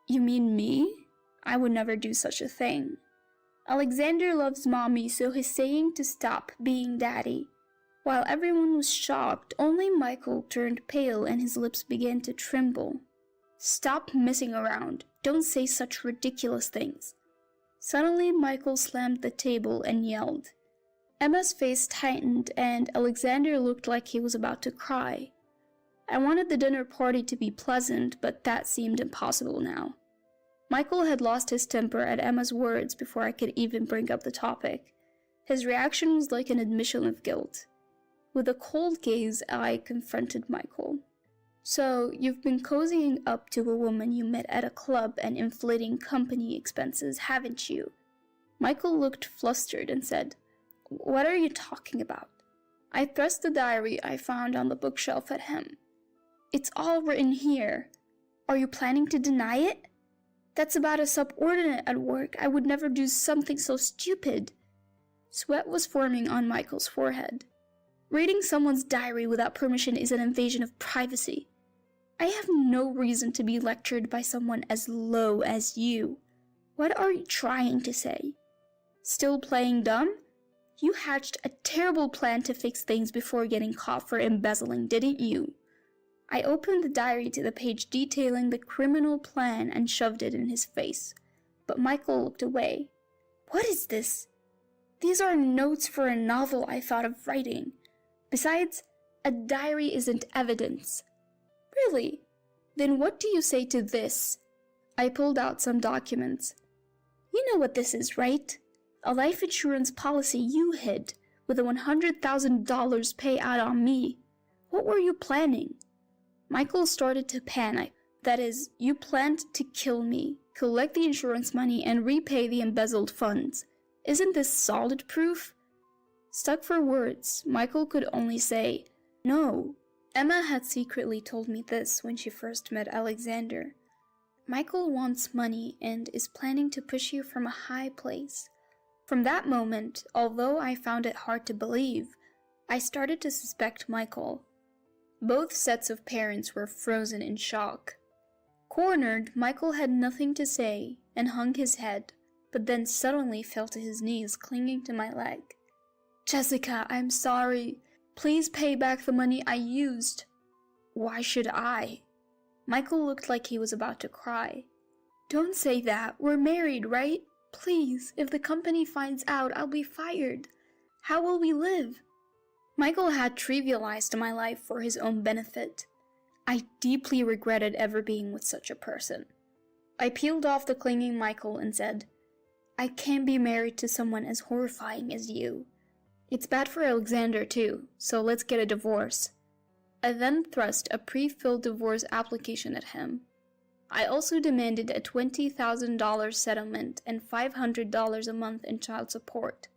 "You mean me? I would never do such a thing." "Alexander loves Mommy, so he's saying to stop being Daddy." While everyone was shocked, only Michael turned pale and his lips began to tremble. "Stop messing around. Don't say such ridiculous things." Suddenly, Michael slammed the table and yelled. Emma's face tightened and Alexander looked like he was about to cry. I wanted the dinner party to be pleasant, but that seemed impossible now. Michael had lost his temper at Emma's words before I could even bring up the topic. His reaction was like an admission of guilt. With a cold gaze, I confronted Michael. "So, you've been cozying up to a woman you met at a club and inflating company expenses, haven't you?" Michael looked flustered and said, "What are you talking about?" I thrust the diary I found on the bookshelf at him. "It's all written here. Are you planning to deny it? That's about a subordinate at work. I would never do something so stupid." Sweat was forming on Michael's forehead. "Reading someone's diary without permission is an invasion of privacy. I have no reason to be lectured by someone as low as you. What are you trying to say? Still playing dumb? You hatched a terrible plan to fix things before getting caught for embezzling, didn't you?" I opened the diary to the page detailing the criminal plan and shoved it in his face, but Michael looked away. "What is this? These are notes for a novel I thought of writing. Besides, a diary isn't evidence." "Really? Then what do you say to this?" I pulled out some documents. "You know what this is, right? A life insurance policy you hid, with a $100,000 payout on me. What were you planning?" Michael started to panic. "That is, you planned to kill me, collect the insurance money, and repay the embezzled funds. Isn't this solid proof?" Stuck for words, Michael could only say, "No." Emma had secretly told me this when she first met Alexander. "Michael wants money and is planning to push you from a high place." From that moment, although I found it hard to believe, I started to suspect Michael. Both sets of parents were frozen in shock. Cornered, Michael had nothing to say and hung his head, but then suddenly fell to his knees, clinging to my leg. "Jessica, I'm sorry. Please pay back the money I used." "Why should I?" Michael looked like he was about to cry. "Don't say that. We're married, right? Please, if the company finds out, I'll be fired. How will we live?" Michael had trivialized my life for his own benefit. I deeply regretted ever being with such a person. I peeled off the clinging Michael and said, "I can't be married to someone as horrifying as you. It's bad for Alexander too, so let's get a divorce." I then thrust a pre-filled divorce application at him. I also demanded a $20,000 settlement and $500 a month in child support.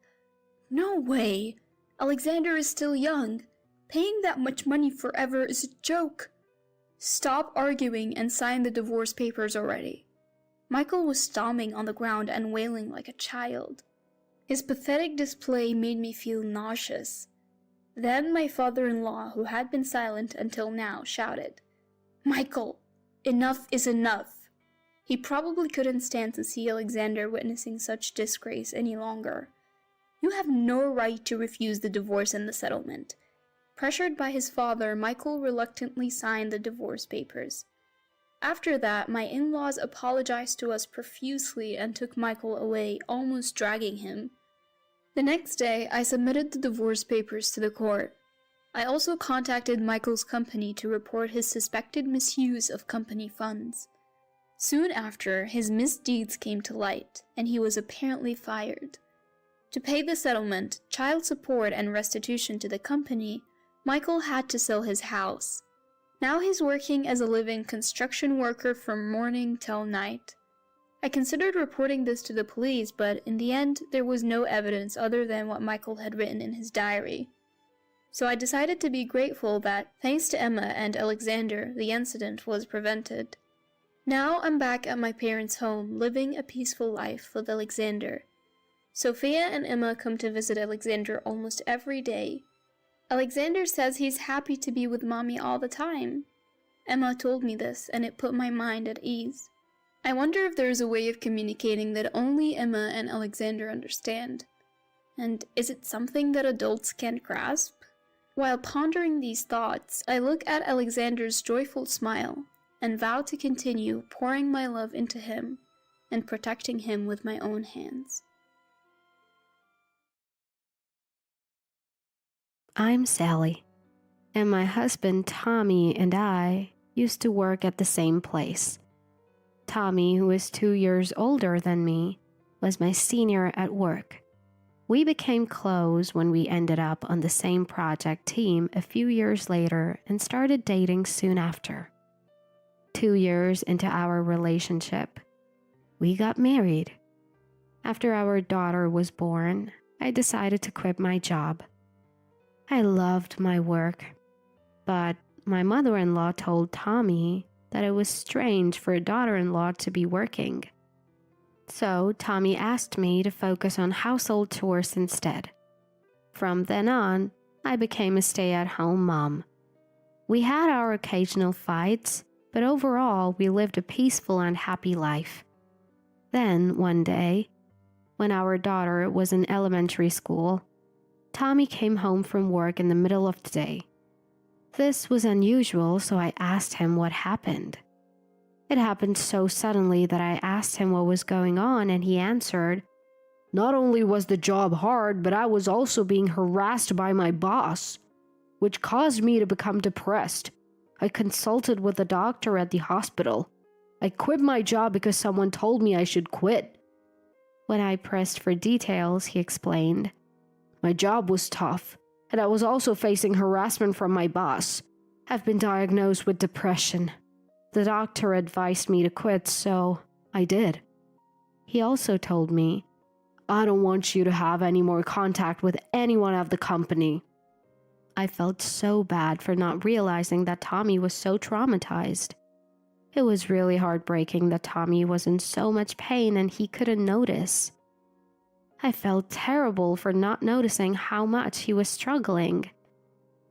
"No way! Alexander is still young. Paying that much money forever is a joke." "Stop arguing and sign the divorce papers already." Michael was stomping on the ground and wailing like a child. His pathetic display made me feel nauseous. Then my father-in-law, who had been silent until now, shouted, "Michael, enough is enough." He probably couldn't stand to see Alexander witnessing such disgrace any longer. "You have no right to refuse the divorce and the settlement." Pressured by his father, Michael reluctantly signed the divorce papers. After that, my in-laws apologized to us profusely and took Michael away, almost dragging him. The next day, I submitted the divorce papers to the court. I also contacted Michael's company to report his suspected misuse of company funds. Soon after, his misdeeds came to light, and he was apparently fired. To pay the settlement, child support, and restitution to the company, Michael had to sell his house. Now he's working as a living construction worker from morning till night. I considered reporting this to the police, but in the end, there was no evidence other than what Michael had written in his diary. So I decided to be grateful that, thanks to Emma and Alexander, the incident was prevented. Now I'm back at my parents' home, living a peaceful life with Alexander. Sophia and Emma come to visit Alexander almost every day. Alexander says he's happy to be with Mommy all the time. Emma told me this, and it put my mind at ease. I wonder if there is a way of communicating that only Emma and Alexander understand. And is it something that adults can't grasp? While pondering these thoughts, I look at Alexander's joyful smile and vow to continue pouring my love into him and protecting him with my own hands. I'm Sally, and my husband Tommy and I used to work at the same place. Tommy, who is 2 years older than me, was my senior at work. We became close when we ended up on the same project team a few years later and started dating soon after. 2 years into our relationship, we got married. After our daughter was born, I decided to quit my job. I loved my work, but my mother-in-law told Tommy that it was strange for a daughter-in-law to be working. So Tommy asked me to focus on household chores instead. From then on, I became a stay-at-home mom. We had our occasional fights, but overall we lived a peaceful and happy life. Then, one day, when our daughter was in elementary school, Tommy came home from work in the middle of the day. This was unusual, so I asked him what happened. It happened so suddenly that I asked him what was going on, and he answered, "Not only was the job hard, but I was also being harassed by my boss, which caused me to become depressed. I consulted with a doctor at the hospital. I quit my job because someone told me I should quit." When I pressed for details, he explained, "My job was tough, and I was also facing harassment from my boss. I've been diagnosed with depression. The doctor advised me to quit, so I did." He also told me, "I don't want you to have any more contact with anyone at the company." I felt so bad for not realizing that Tommy was so traumatized. It was really heartbreaking that Tommy was in so much pain and he couldn't notice. I felt terrible for not noticing how much he was struggling.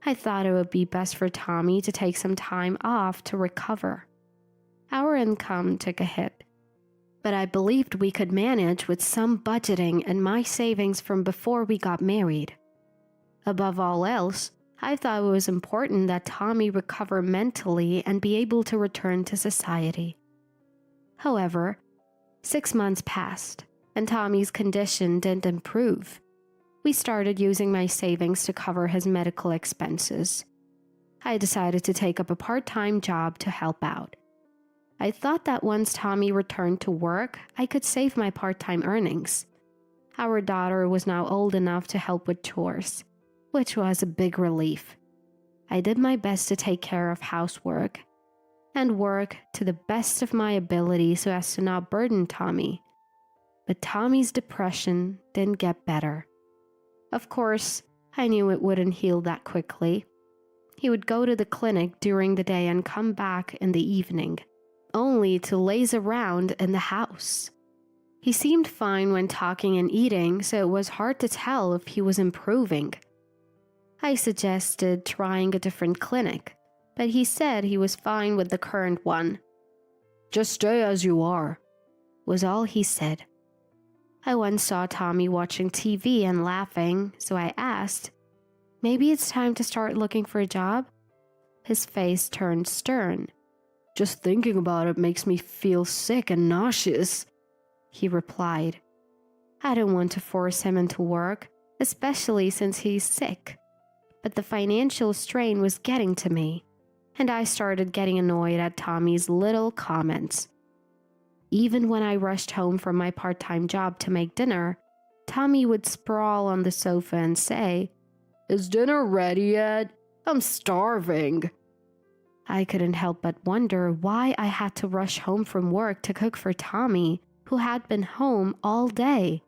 I thought it would be best for Tommy to take some time off to recover. Our income took a hit, but I believed we could manage with some budgeting and my savings from before we got married. Above all else, I thought it was important that Tommy recover mentally and be able to return to society. However, 6 months passed, and Tommy's condition didn't improve. We started using my savings to cover his medical expenses. I decided to take up a part-time job to help out. I thought that once Tommy returned to work, I could save my part-time earnings. Our daughter was now old enough to help with chores, which was a big relief. I did my best to take care of housework and work to the best of my ability so as to not burden Tommy. But Tommy's depression didn't get better. Of course, I knew it wouldn't heal that quickly. He would go to the clinic during the day and come back in the evening, only to laze around in the house. He seemed fine when talking and eating, so it was hard to tell if he was improving. I suggested trying a different clinic, but he said he was fine with the current one. "Just stay as you are," was all he said. I once saw Tommy watching TV and laughing, so I asked, "Maybe it's time to start looking for a job?" His face turned stern. "Just thinking about it makes me feel sick and nauseous," he replied. I don't want to force him into work, especially since he's sick. But the financial strain was getting to me, and I started getting annoyed at Tommy's little comments. Even when I rushed home from my part-time job to make dinner, Tommy would sprawl on the sofa and say, "Is dinner ready yet? I'm starving." I couldn't help but wonder why I had to rush home from work to cook for Tommy, who had been home all day.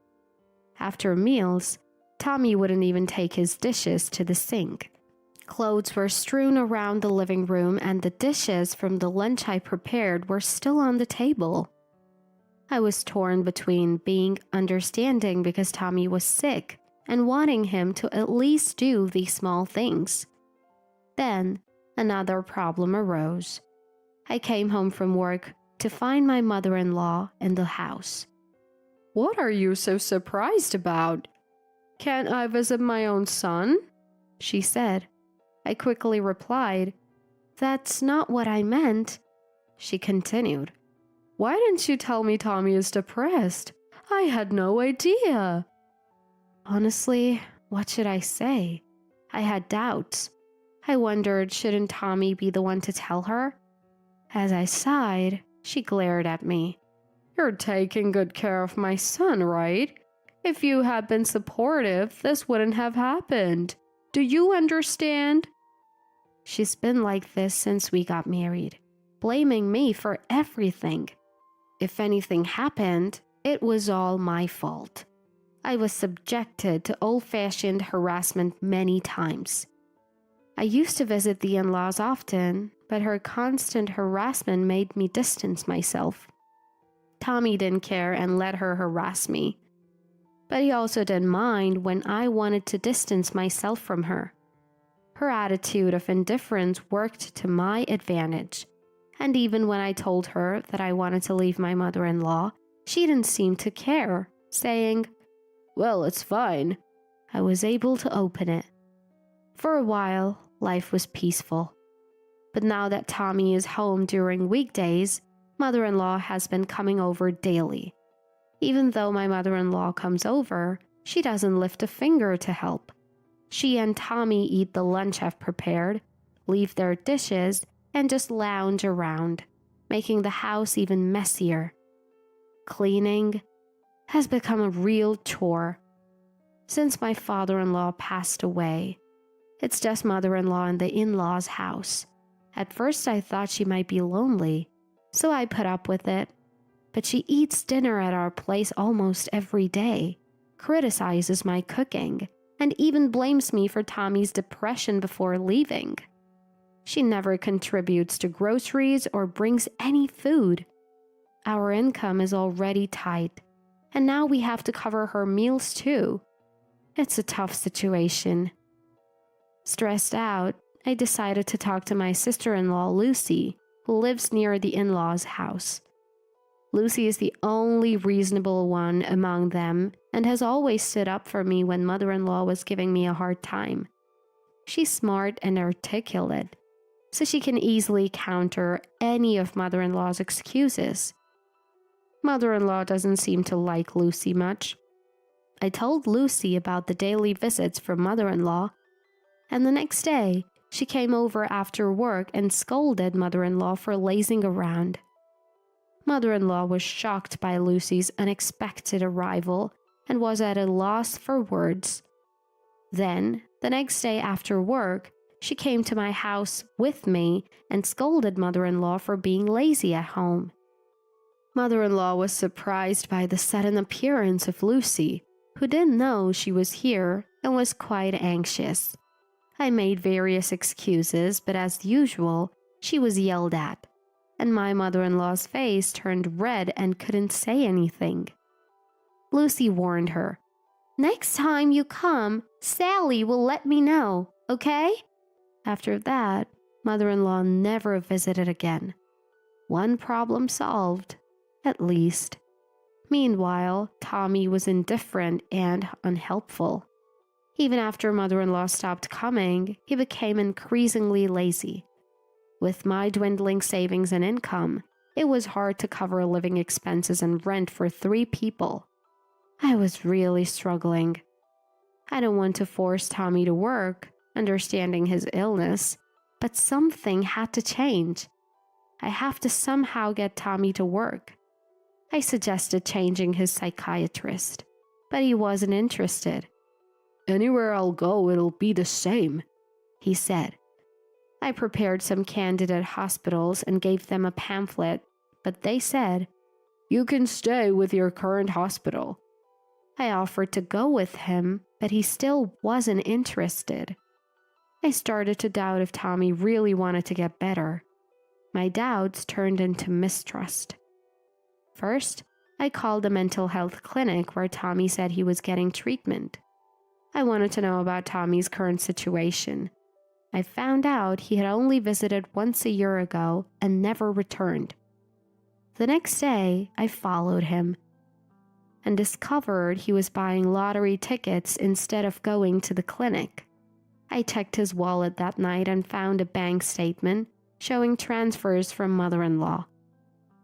After meals, Tommy wouldn't even take his dishes to the sink. Clothes were strewn around the living room, and the dishes from the lunch I prepared were still on the table. I was torn between being understanding because Tommy was sick and wanting him to at least do these small things. Then, another problem arose. I came home from work to find my mother-in-law in the house. "What are you so surprised about? Can't I visit my own son?" she said. I quickly replied, "That's not what I meant." She continued, "Why didn't you tell me Tommy is depressed? I had no idea." Honestly, what should I say? I had doubts. I wondered, shouldn't Tommy be the one to tell her? As I sighed, she glared at me. "You're taking good care of my son, right? If you had been supportive, this wouldn't have happened. Do you understand?" She's been like this since we got married, blaming me for everything. If anything happened, it was all my fault. I was subjected to old-fashioned harassment many times. I used to visit the in-laws often, but her constant harassment made me distance myself. Tommy didn't care and let her harass me. But he also didn't mind when I wanted to distance myself from her. Her attitude of indifference worked to my advantage. And even when I told her that I wanted to leave my mother-in-law, she didn't seem to care, saying, "Well, it's fine." I was able to open it. For a while, life was peaceful. But now that Tommy is home during weekdays, mother-in-law has been coming over daily. Even though my mother-in-law comes over, she doesn't lift a finger to help. She and Tommy eat the lunch I've prepared, leave their dishes, and just lounge around, making the house even messier. Cleaning has become a real chore. Since my father-in-law passed away, it's just mother-in-law in the in-laws' house. At first I thought she might be lonely, so I put up with it. But she eats dinner at our place almost every day, criticizes my cooking, and even blames me for Tommy's depression before leaving. She never contributes to groceries or brings any food. Our income is already tight, and now we have to cover her meals too. It's a tough situation. Stressed out, I decided to talk to my sister-in-law Lucy, who lives near the in-laws' house. Lucy is the only reasonable one among them and has always stood up for me when mother-in-law was giving me a hard time. She's smart and articulate, so she can easily counter any of mother-in-law's excuses. Mother-in-law doesn't seem to like Lucy much. I told Lucy about the daily visits from mother-in-law, and the next day, she came over after work and scolded mother-in-law for lazing around. Mother-in-law was shocked by Lucy's unexpected arrival and was at a loss for words. Then, the next day after work, she came to my house with me and scolded mother-in-law for being lazy at home. Mother-in-law was surprised by the sudden appearance of Lucy, who didn't know she was here and was quite anxious. I made various excuses, but as usual, she was yelled at, and my mother-in-law's face turned red and couldn't say anything. Lucy warned her. "Next time you come, Sally will let me know, okay?" After that, mother-in-law never visited again. One problem solved, at least. Meanwhile, Tommy was indifferent and unhelpful. Even after mother-in-law stopped coming, he became increasingly lazy. With my dwindling savings and income, it was hard to cover living expenses and rent for 3 people. I was really struggling. I don't want to force Tommy to work, understanding his illness, but something had to change. I have to somehow get Tommy to work. I suggested changing his psychiatrist, but he wasn't interested. "Anywhere I'll go, it'll be the same," he said. I prepared some candidate hospitals and gave them a pamphlet, but they said, "You can stay with your current hospital." I offered to go with him, but he still wasn't interested. I started to doubt if Tommy really wanted to get better. My doubts turned into mistrust. First, I called a mental health clinic where Tommy said he was getting treatment. I wanted to know about Tommy's current situation. I found out he had only visited once a year ago and never returned. The next day, I followed him and discovered he was buying lottery tickets instead of going to the clinic. I checked his wallet that night and found a bank statement showing transfers from mother-in-law.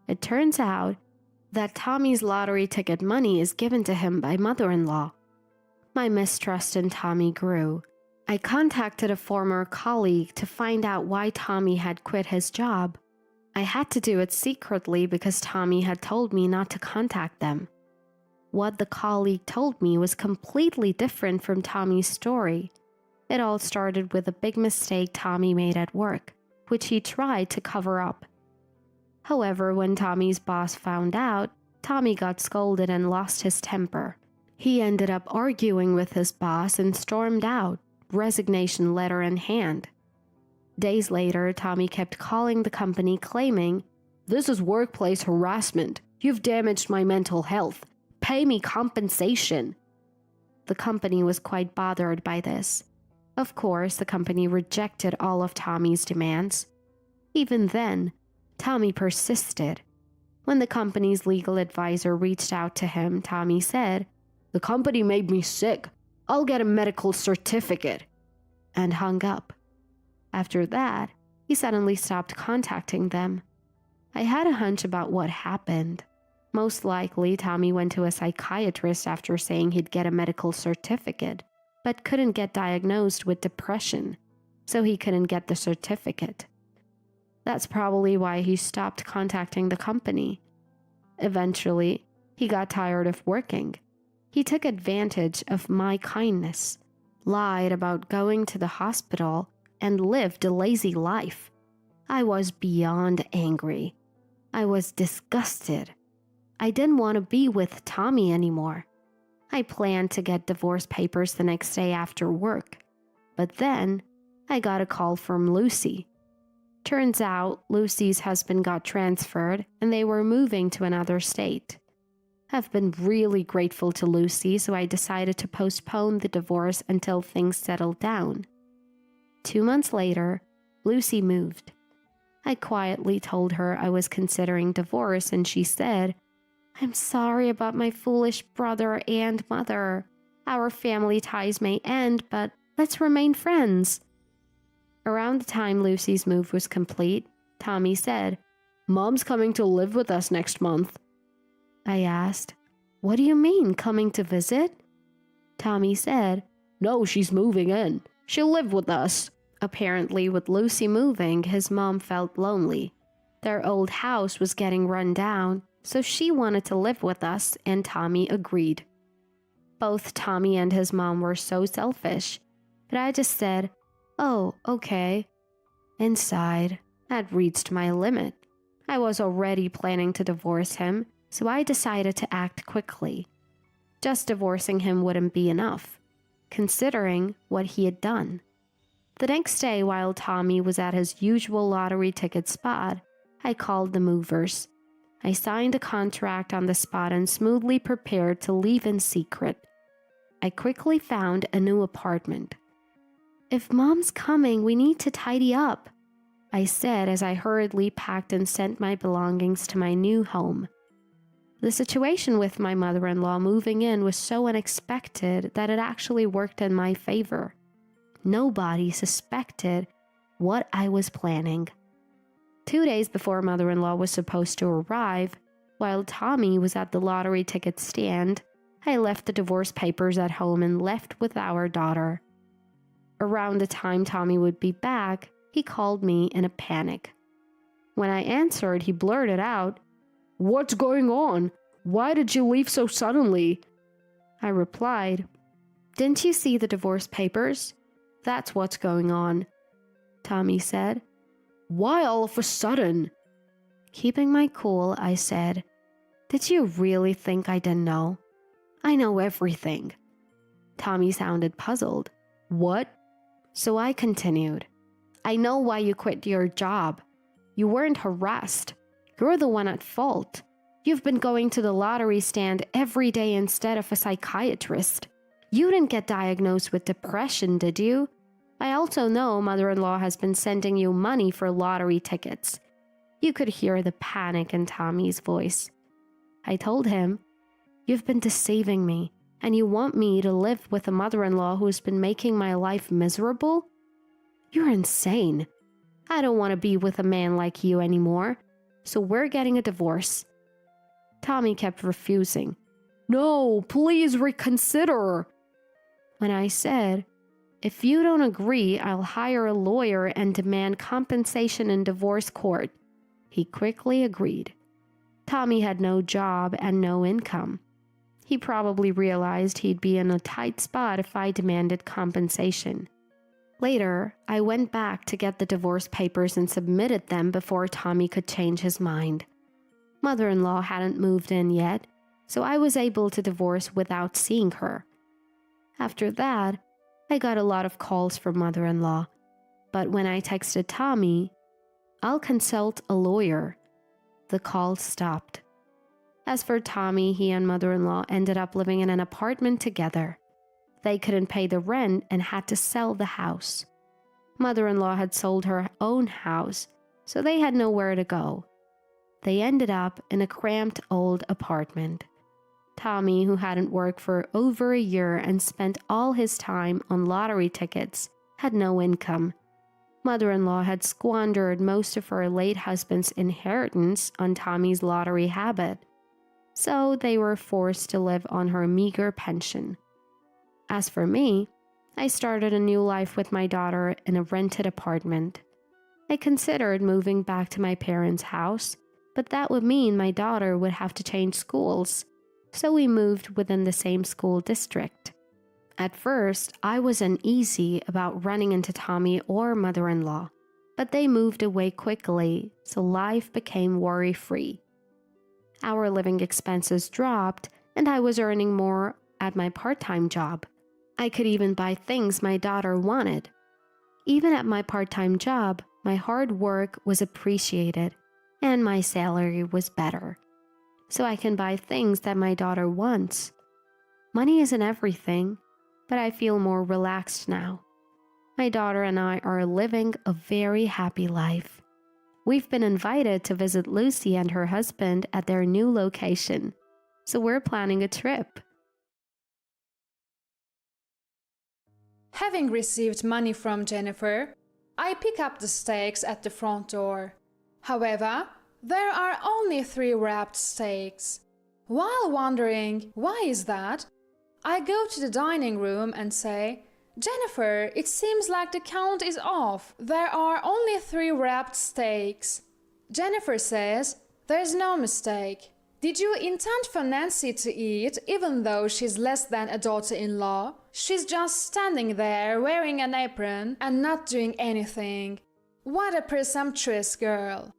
It turns out that Tommy's lottery ticket money is given to him by mother-in-law. My mistrust in Tommy grew. I contacted a former colleague to find out why Tommy had quit his job. I had to do it secretly because Tommy had told me not to contact them. What the colleague told me was completely different from Tommy's story. It all started with a big mistake Tommy made at work, which he tried to cover up. However, when Tommy's boss found out, Tommy got scolded and lost his temper. He ended up arguing with his boss and stormed out, resignation letter in hand. Days later, Tommy kept calling the company claiming, "This is workplace harassment. You've damaged my mental health. Pay me compensation." The company was quite bothered by this. Of course, the company rejected all of Tommy's demands. Even then, Tommy persisted. When the company's legal advisor reached out to him, Tommy said, "The company made me sick. I'll get a medical certificate," and hung up. After that, he suddenly stopped contacting them. I had a hunch about what happened. Most likely, Tommy went to a psychiatrist after saying he'd get a medical certificate, but couldn't get diagnosed with depression, so he couldn't get the certificate. That's probably why he stopped contacting the company. Eventually, he got tired of working. He took advantage of my kindness, lied about going to the hospital, and lived a lazy life. I was beyond angry. I was disgusted. I didn't want to be with Tommy anymore. I planned to get divorce papers the next day after work. But then, I got a call from Lucy. Turns out, Lucy's husband got transferred and they were moving to another state. I've been really grateful to Lucy, so I decided to postpone the divorce until things settled down. 2 months later, Lucy moved. I quietly told her I was considering divorce, and she said, "I'm sorry about my foolish brother and mother. Our family ties may end, but let's remain friends." Around the time Lucy's move was complete, Tommy said, "Mom's coming to live with us next month." I asked, "What do you mean, coming to visit?" Tommy said, "No, she's moving in. She'll live with us." Apparently, with Lucy moving, his mom felt lonely. Their old house was getting run down, so she wanted to live with us, and Tommy agreed. Both Tommy and his mom were so selfish, but I just said, "Oh, okay." Inside, I'd reached my limit. I was already planning to divorce him, so I decided to act quickly. Just divorcing him wouldn't be enough, considering what he had done. The next day, while Tommy was at his usual lottery ticket spot, I called the movers. I signed a contract on the spot and smoothly prepared to leave in secret. I quickly found a new apartment. "If Mom's coming, we need to tidy up," I said as I hurriedly packed and sent my belongings to my new home. The situation with my mother-in-law moving in was so unexpected that it actually worked in my favor. Nobody suspected what I was planning. 2 days before mother-in-law was supposed to arrive, while Tommy was at the lottery ticket stand, I left the divorce papers at home and left with our daughter. Around the time Tommy would be back, he called me in a panic. When I answered, he blurted out, "What's going on? Why did you leave so suddenly?" I replied, "Didn't you see the divorce papers? That's what's going on." Tommy said, "Why all of a sudden?" Keeping my cool, I said, "Did you really think I didn't know? I know everything." Tommy sounded puzzled. "What?" So I continued, "I know why you quit your job. You weren't harassed. You're the one at fault. You've been going to the lottery stand every day instead of a psychiatrist. You didn't get diagnosed with depression, did you? I also know mother-in-law has been sending you money for lottery tickets." You could hear the panic in Tommy's voice. I told him, "You've been deceiving me, and you want me to live with a mother-in-law who's been making my life miserable? You're insane. I don't want to be with a man like you anymore, so we're getting a divorce." Tommy kept refusing. "No, please reconsider." When I said, "If you don't agree, I'll hire a lawyer and demand compensation in divorce court," he quickly agreed. Tommy had no job and no income. He probably realized he'd be in a tight spot if I demanded compensation. Later, I went back to get the divorce papers and submitted them before Tommy could change his mind. Mother-in-law hadn't moved in yet, so I was able to divorce without seeing her. After that, I got a lot of calls from mother-in-law, but when I texted Tommy, "I'll consult a lawyer," the calls stopped. As for Tommy, he and mother-in-law ended up living in an apartment together. They couldn't pay the rent and had to sell the house. Mother-in-law had sold her own house, so they had nowhere to go. They ended up in a cramped old apartment. Tommy, who hadn't worked for over a year and spent all his time on lottery tickets, had no income. Mother-in-law had squandered most of her late husband's inheritance on Tommy's lottery habit, so they were forced to live on her meager pension. As for me, I started a new life with my daughter in a rented apartment. I considered moving back to my parents' house, but that would mean my daughter would have to change schools, so we moved within the same school district. At first, I was uneasy about running into Tommy or mother-in-law, but they moved away quickly, so life became worry-free. Our living expenses dropped, and I was earning more at my part-time job. I could even buy things my daughter wanted. Even at my part-time job, my hard work was appreciated, and my salary was better. So I can buy things that my daughter wants. Money isn't everything, but I feel more relaxed now. My daughter and I are living a very happy life. We've been invited to visit Lucy and her husband at their new location, so we're planning a trip. Having received money from Jennifer, I pick up the steaks at the front door. However, there are only 3 wrapped steaks. While wondering why is that, I go to the dining room and say, "Jennifer, it seems like the count is off. There are only 3 wrapped steaks." Jennifer says, "There's no mistake. Did you intend for Nancy to eat even though she's less than a daughter-in-law? She's just standing there wearing an apron and not doing anything. What a presumptuous girl."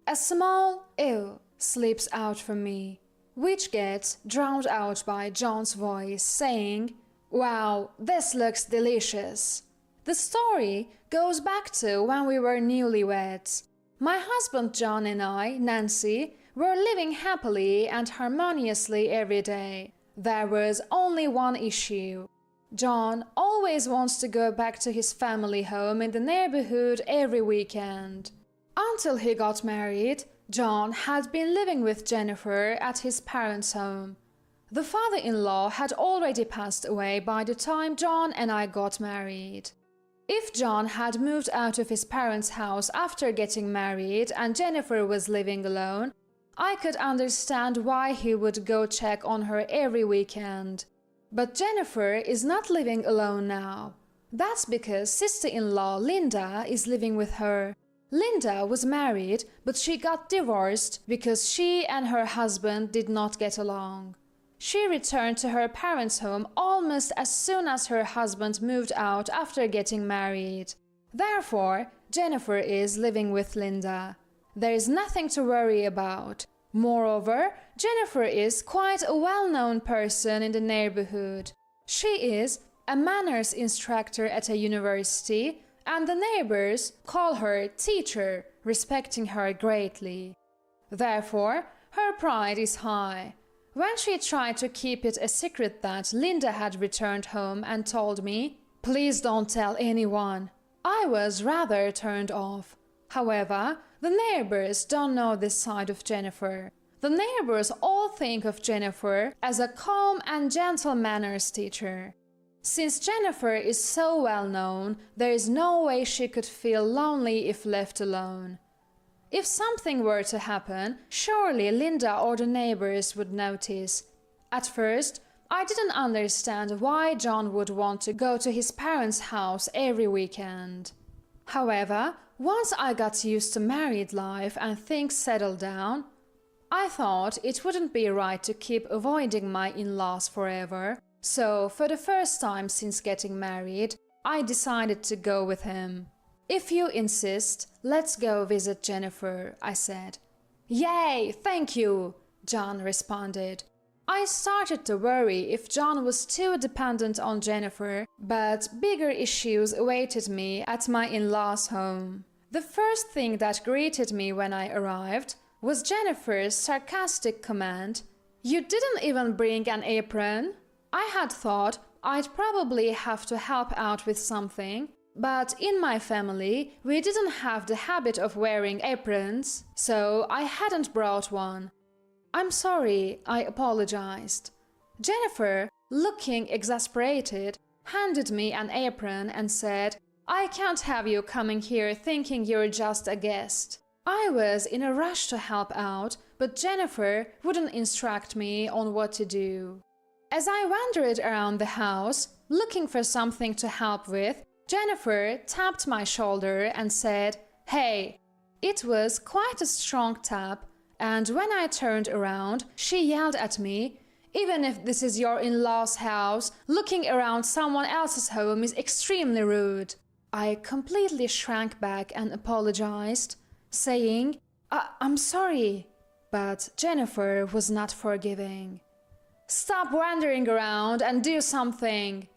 A small "ew" slips out from me, which gets drowned out by John's voice saying, "Wow, this looks delicious." The story goes back to when we were newlyweds. My husband John and I, Nancy, were living happily and harmoniously every day. There was only one issue. John always wants to go back to his family home in the neighborhood every weekend. Until he got married, John had been living with Jennifer at his parents' home. The father-in-law had already passed away by the time John and I got married. If John had moved out of his parents' house after getting married and Jennifer was living alone, I could understand why he would go check on her every weekend. But Jennifer is not living alone now. That's because sister-in-law Linda is living with her. Linda was married, but she got divorced because she and her husband did not get along. She returned to her parents' home almost as soon as her husband moved out after getting married. Therefore, Jennifer is living with Linda. There is nothing to worry about. Moreover, Jennifer is quite a well-known person in the neighborhood. She is a manners instructor at a university, and the neighbors call her teacher, respecting her greatly. Therefore, her pride is high. When she tried to keep it a secret that Linda had returned home and told me, "Please don't tell anyone," I was rather turned off. However, the neighbors don't know this side of Jennifer. The neighbors all think of Jennifer as a calm and gentle manners teacher. Since Jennifer is so well known, there is no way she could feel lonely if left alone. If something were to happen, surely Linda or the neighbors would notice. At first, I didn't understand why John would want to go to his parents' house every weekend. However, once I got used to married life and things settled down, I thought it wouldn't be right to keep avoiding my in-laws forever, so for the first time since getting married, I decided to go with him. "If you insist, let's go visit Jennifer," I said. "Yay, thank you," John responded. I started to worry if John was too dependent on Jennifer, but bigger issues awaited me at my in-laws' home. The first thing that greeted me when I arrived was Jennifer's sarcastic comment, "You didn't even bring an apron?" I had thought I'd probably have to help out with something, but in my family we didn't have the habit of wearing aprons, so I hadn't brought one. "I'm sorry," I apologized. Jennifer, looking exasperated, handed me an apron and said, "I can't have you coming here thinking you're just a guest." I was in a rush to help out, but Jennifer wouldn't instruct me on what to do. As I wandered around the house, looking for something to help with, Jennifer tapped my shoulder and said, "Hey." It was quite a strong tap, and when I turned around, she yelled at me, "Even if this is your in-law's house, looking around someone else's home is extremely rude." I completely shrank back and apologized, saying, I'm sorry." But Jennifer was not forgiving. "Stop wandering around and do something,"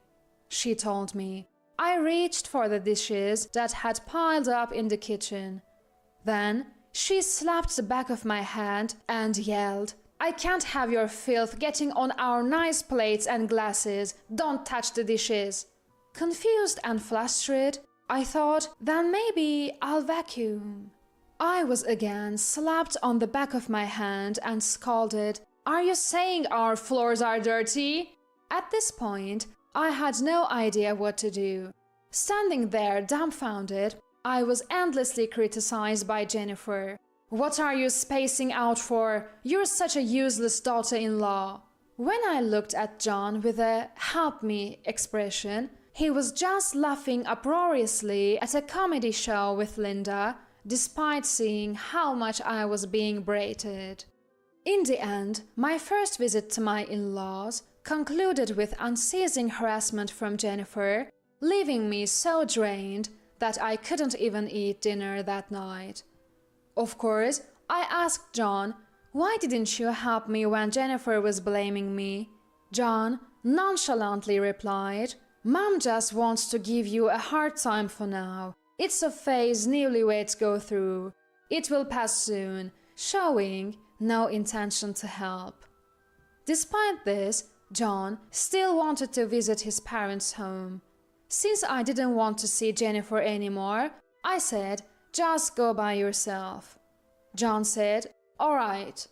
she told me. I reached for the dishes that had piled up in the kitchen. Then she slapped the back of my hand and yelled, "I can't have your filth getting on our nice plates and glasses. Don't touch the dishes." Confused and flustered, I thought, then maybe I'll vacuum. I was again slapped on the back of my hand and scolded, "Are you saying our floors are dirty?" At this point, I had no idea what to do. Standing there dumbfounded, I was endlessly criticized by Jennifer. "What are you spacing out for? You're such a useless daughter-in-law." When I looked at John with a "help me" expression, he was just laughing uproariously at a comedy show with Linda, despite seeing how much I was being berated. In the end, my first visit to my in-laws concluded with unceasing harassment from Jennifer, leaving me so drained that I couldn't even eat dinner that night. Of course, I asked John, "Why didn't you help me when Jennifer was blaming me?" John nonchalantly replied, "Mom just wants to give you a hard time for now. It's a phase newlyweds go through. It will pass soon," showing no intention to help. Despite this, John still wanted to visit his parents' home. Since I didn't want to see Jennifer anymore, I said, just go by yourself. John said, all right,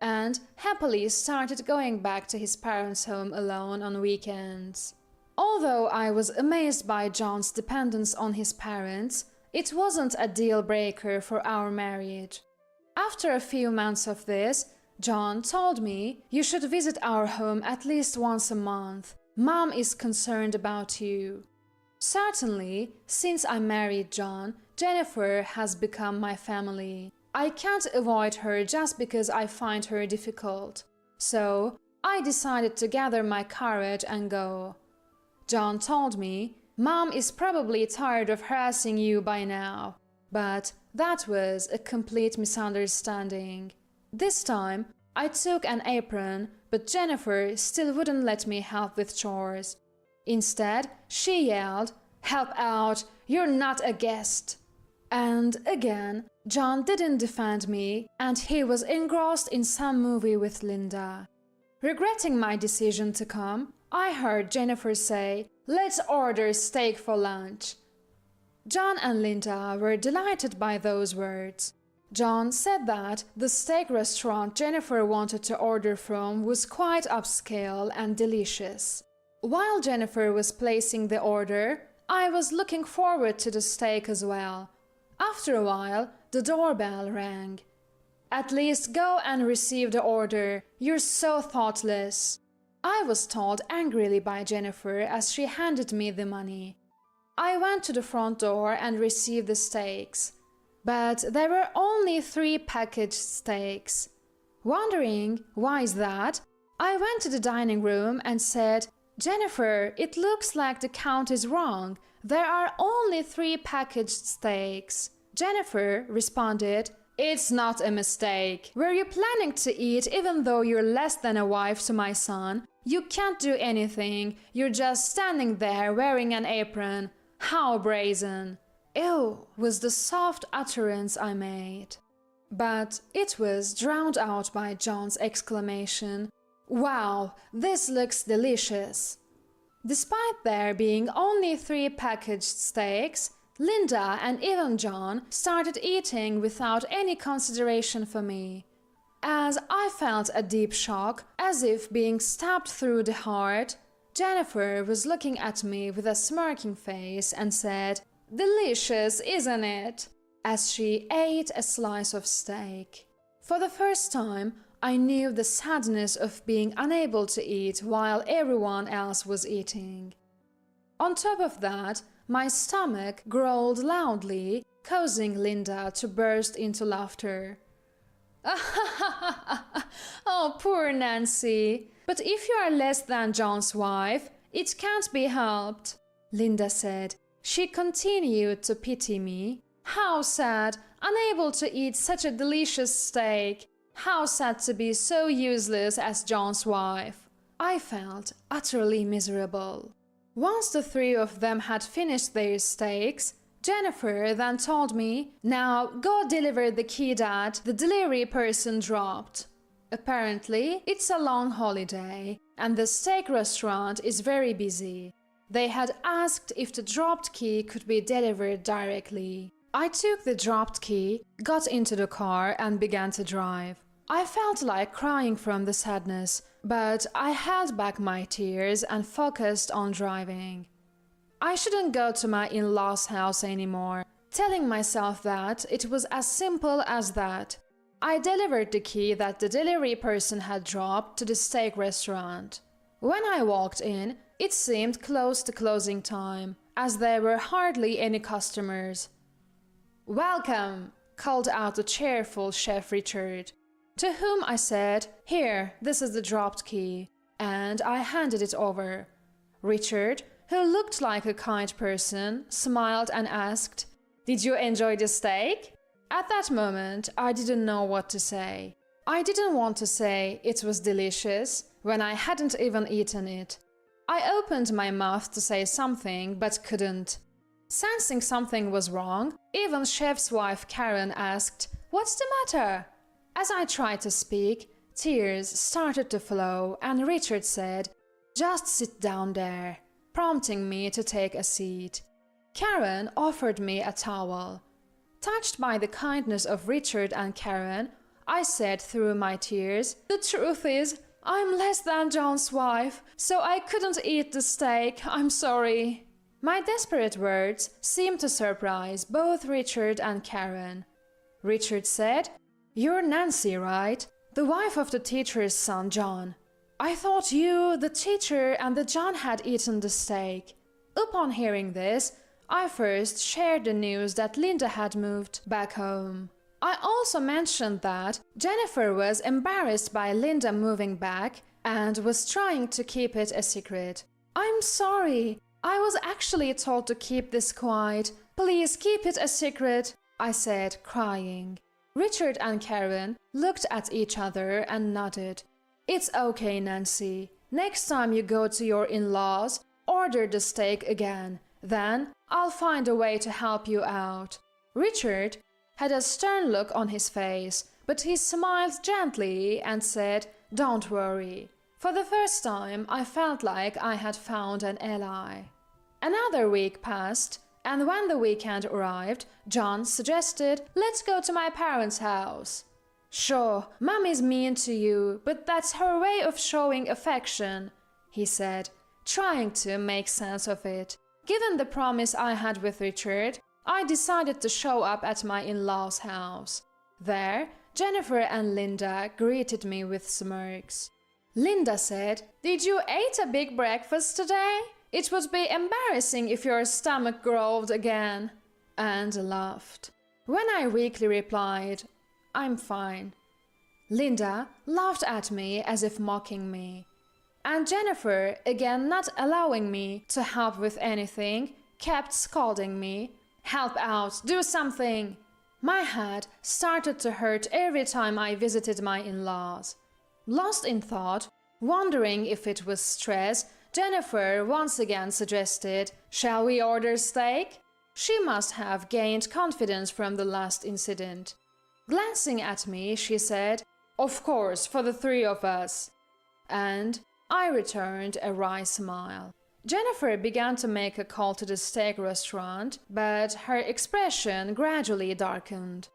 and happily started going back to his parents' home alone on weekends. Although I was amazed by John's dependence on his parents, it wasn't a deal breaker for our marriage. After a few months of this, John told me, you should visit our home at least once a month. Mom is concerned about you. Certainly, since I married John, Jennifer has become my family. I can't avoid her just because I find her difficult. So, I decided to gather my courage and go. John told me, Mom is probably tired of harassing you by now. But that was a complete misunderstanding. This time, I took an apron, but Jennifer still wouldn't let me help with chores. Instead, she yelled, help out, you're not a guest. And again, John didn't defend me, and he was engrossed in some movie with Linda. Regretting my decision to come, I heard Jennifer say, let's order steak for lunch. John and Linda were delighted by those words. John said that the steak restaurant Jennifer wanted to order from was quite upscale and delicious. While Jennifer was placing the order, I was looking forward to the steak as well. After a while, the doorbell rang. At least go and receive the order. You're so thoughtless. I was told angrily by Jennifer as she handed me the money. I went to the front door and received the steaks. But there were only 3 packaged steaks. Wondering why is that, I went to the dining room and said, Jennifer, it looks like the count is wrong. There are only 3 packaged steaks. Jennifer responded, it's not a mistake. Were you planning to eat even though you're less than a wife to my son? You can't do anything. You're just standing there wearing an apron. How brazen. Ew, was the soft utterance I made. But it was drowned out by John's exclamation, wow, this looks delicious. Despite there being only 3 packaged steaks, Linda and even John started eating without any consideration for me. As I felt a deep shock, as if being stabbed through the heart, Jennifer was looking at me with a smirking face and said, delicious, isn't it? As she ate a slice of steak. For the first time, I knew the sadness of being unable to eat while everyone else was eating. On top of that, my stomach growled loudly, causing Linda to burst into laughter. Oh, poor Nancy. But if you are less than John's wife, it can't be helped, Linda said. She continued to pity me. How sad, unable to eat such a delicious steak. How sad to be so useless as John's wife. I felt utterly miserable. Once the 3 of them had finished their steaks, Jennifer then told me, now go deliver the key that the delivery person dropped. Apparently, it's a long holiday, and the steak restaurant is very busy. They had asked if the dropped key could be delivered directly. I took the dropped key, got into the car, and began to drive. I felt like crying from the sadness, but I held back my tears and focused on driving. I shouldn't go to my in-laws' house anymore, telling myself that it was as simple as that. I delivered the key that the delivery person had dropped to the steak restaurant. When I walked in, it seemed close to closing time, as there were hardly any customers. "Welcome," called out the cheerful Chef Richard, to whom I said, "Here, this is the dropped key," and I handed it over. Richard, who looked like a kind person, smiled and asked, "Did you enjoy the steak?" At that moment, I didn't know what to say. I didn't want to say it was delicious when I hadn't even eaten it. I opened my mouth to say something, but couldn't. Sensing something was wrong, even Chef's wife Karen asked, "What's the matter?" As I tried to speak, tears started to flow and Richard said, "Just sit down there," prompting me to take a seat. Karen offered me a towel. Touched by the kindness of Richard and Karen, I said through my tears, "The truth is, I'm less than John's wife, so I couldn't eat the steak. I'm sorry." My desperate words seemed to surprise both Richard and Karen. Richard said, "You're Nancy, right? The wife of the teacher's son, John. I thought you, the teacher, and the John had eaten the steak." Upon hearing this, I first shared the news that Linda had moved back home. I also mentioned that Jennifer was embarrassed by Linda moving back and was trying to keep it a secret. "I'm sorry. I was actually told to keep this quiet. Please keep it a secret," I said, crying. Richard and Karen looked at each other and nodded. "It's okay, Nancy. Next time you go to your in-laws, order the steak again. Then I'll find a way to help you out." Richard had a stern look on his face, but he smiled gently and said, "Don't worry." For the first time, I felt like I had found an ally. Another week passed, and when the weekend arrived, John suggested, "Let's go to my parents' house." "Sure, Mommy's mean to you, but that's her way of showing affection," he said, trying to make sense of it. Given the promise I had with Richard, I decided to show up at my in-laws' house. There, Jennifer and Linda greeted me with smirks. Linda said, "Did you eat a big breakfast today? It would be embarrassing if your stomach growled again," and laughed. When I weakly replied, "I'm fine," Linda laughed at me as if mocking me. And Jennifer, again not allowing me to help with anything, kept scolding me. "Help out, do something!" My head started to hurt every time I visited my in-laws. Lost in thought, wondering if it was stress, Jennifer once again suggested, "Shall we order steak?" She must have gained confidence from the last incident. Glancing at me, she said, "Of course, for the three of us." And I returned a wry smile. Jennifer began to make a call to the steak restaurant, but her expression gradually darkened.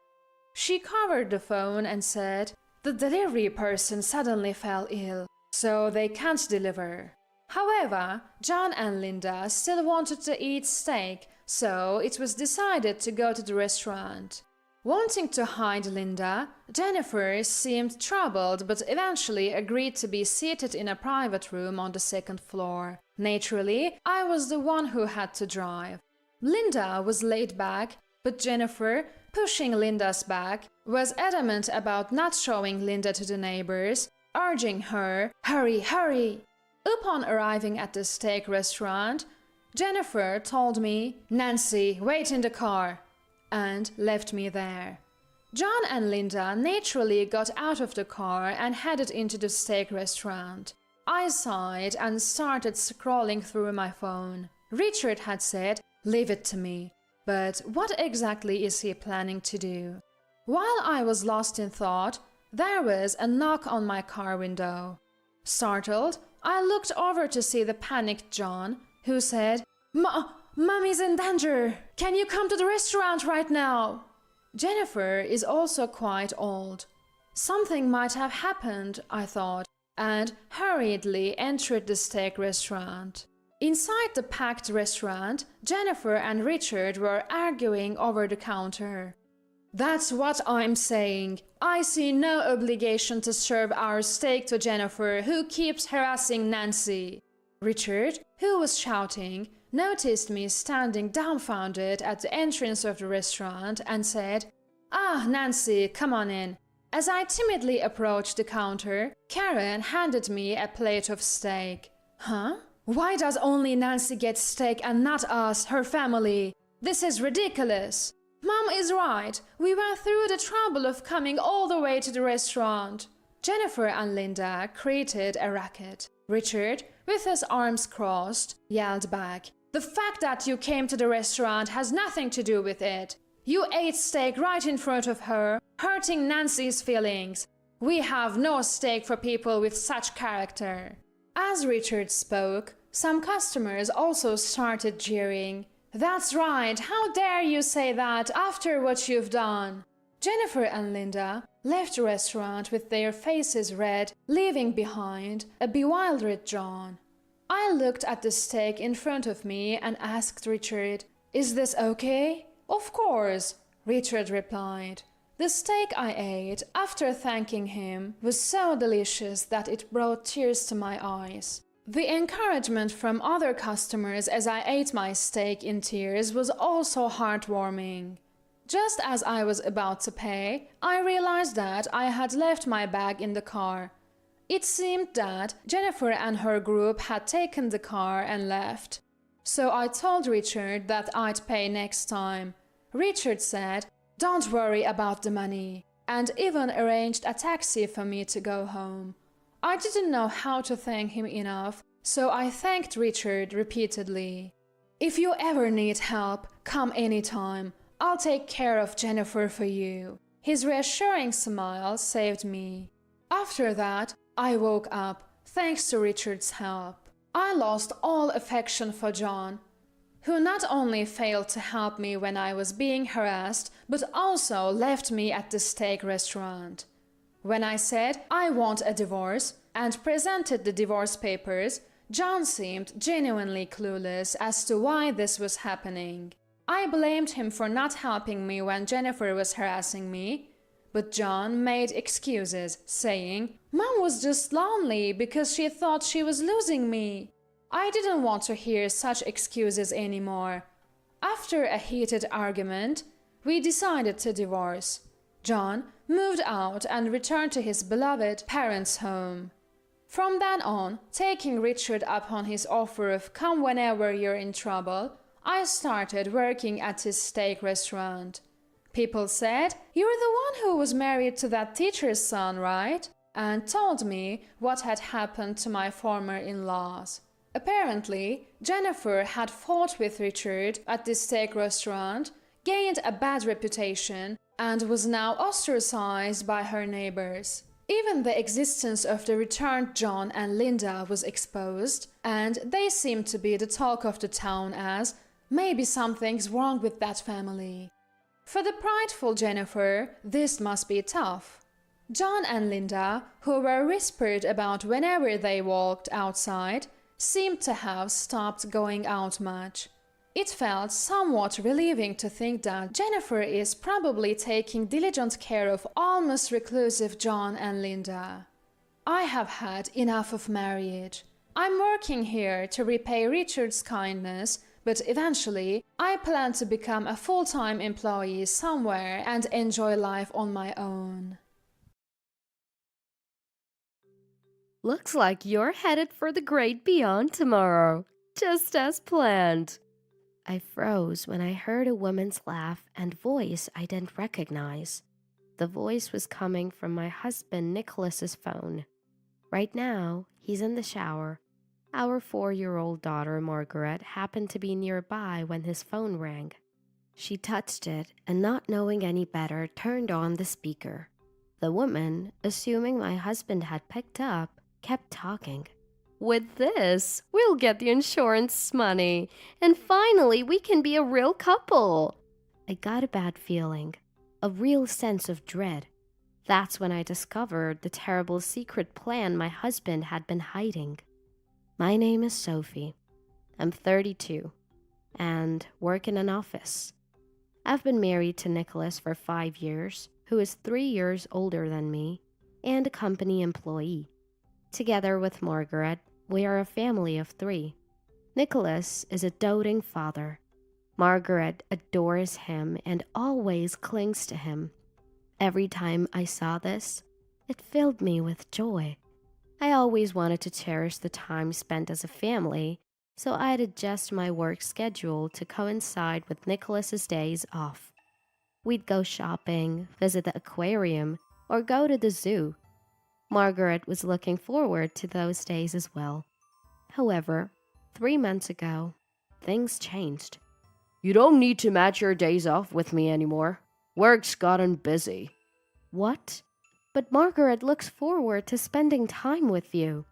She covered the phone and said, "The delivery person suddenly fell ill, so they can't deliver." However, John and Linda still wanted to eat steak, so it was decided to go to the restaurant. Wanting to hide Linda, Jennifer seemed troubled but eventually agreed to be seated in a private room on the second floor. Naturally, I was the one who had to drive. Linda was laid back, but Jennifer, pushing Linda's back, was adamant about not showing Linda to the neighbors, urging her, "Hurry, hurry!" Upon arriving at the steak restaurant, Jennifer told me, "Nancy, wait in the car," and left me there. John and Linda naturally got out of the car and headed into the steak restaurant. I sighed and started scrolling through my phone. Richard had said, "Leave it to me," but what exactly is he planning to do? While I was lost in thought, there was a knock on my car window. Startled, I looked over to see the panicked John, who said, Mommy's in danger! Can you come to the restaurant right now?" Jennifer is also quite old. Something might have happened, I thought, and hurriedly entered the steak restaurant. Inside the packed restaurant, Jennifer and Richard were arguing over the counter. "That's what I'm saying. I see no obligation to serve our steak to Jennifer, who keeps harassing Nancy." Richard, who was shouting, noticed me standing dumbfounded at the entrance of the restaurant and said, "Ah, Nancy, come on in." As I timidly approached the counter, Karen handed me a plate of steak. "Huh? Why does only Nancy get steak and not us, her family? This is ridiculous." "Mom is right. We went through the trouble of coming all the way to the restaurant." Jennifer and Linda created a racket. Richard, with his arms crossed, yelled back, "The fact that you came to the restaurant has nothing to do with it. You ate steak right in front of her, hurting Nancy's feelings. We have no steak for people with such character." As Richard spoke, some customers also started jeering. "That's right, how dare you say that after what you've done?" Jennifer and Linda left the restaurant with their faces red, leaving behind a bewildered John. I looked at the steak in front of me and asked Richard, "Is this okay?" "Of course," Richard replied. The steak I ate, after thanking him, was so delicious that it brought tears to my eyes. The encouragement from other customers as I ate my steak in tears was also heartwarming. Just as I was about to pay, I realized that I had left my bag in the car. It seemed that Jennifer and her group had taken the car and left. So I told Richard that I'd pay next time. Richard said, "Don't worry about the money," and even arranged a taxi for me to go home. I didn't know how to thank him enough, so I thanked Richard repeatedly. "If you ever need help, come anytime. I'll take care of Jennifer for you." His reassuring smile saved me. After that, I woke up, thanks to Richard's help. I lost all affection for John, who not only failed to help me when I was being harassed, but also left me at the steak restaurant. When I said I want a divorce and presented the divorce papers, John seemed genuinely clueless as to why this was happening. I blamed him for not helping me when Jennifer was harassing me, but John made excuses, saying, "Mom was just lonely because she thought she was losing me." I didn't want to hear such excuses anymore. After a heated argument, we decided to divorce. John moved out and returned to his beloved parents' home. From then on, taking Richard up on his offer of "come whenever you're in trouble," I started working at his steak restaurant. People said, "You're the one who was married to that teacher's son, right?" and told me what had happened to my former in-laws. Apparently, Jennifer had fought with Richard at the steak restaurant, gained a bad reputation, and was now ostracized by her neighbors. Even the existence of the returned John and Linda was exposed, and they seemed to be the talk of the town as, "Maybe something's wrong with that family." For the prideful Jennifer, this must be tough. John and Linda, who were whispered about whenever they walked outside, seemed to have stopped going out much. It felt somewhat relieving to think that Jennifer is probably taking diligent care of almost reclusive John and Linda. I have had enough of marriage. I'm working here to repay Richard's kindness, but eventually I plan to become a full-time employee somewhere and enjoy life on my own. Looks like you're headed for the great beyond tomorrow, just as planned. I froze when I heard a woman's laugh and voice I didn't recognize. The voice was coming from my husband Nicholas's phone. Right now, he's in the shower. Our 4-year-old daughter Margaret happened to be nearby when his phone rang. She touched it and, not knowing any better, turned on the speaker. The woman, assuming my husband had picked up, kept talking. "With this, we'll get the insurance money, and finally we can be a real couple." I got a bad feeling, a real sense of dread. That's when I discovered the terrible secret plan my husband had been hiding. My name is Sophie. I'm 32 and work in an office. I've been married to Nicholas for 5 years, who is 3 years older than me, and a company employee. Together with Margaret, we are a family of 3. Nicholas is a doting father. Margaret adores him and always clings to him. Every time I saw this, it filled me with joy. I always wanted to cherish the time spent as a family, so I'd adjust my work schedule to coincide with Nicholas's days off. We'd go shopping, visit the aquarium, or go to the zoo. Margaret was looking forward to those days as well. However, 3 months ago, things changed. You don't need to match your days off with me anymore. Work's gotten busy. What? But Margaret looks forward to spending time with you.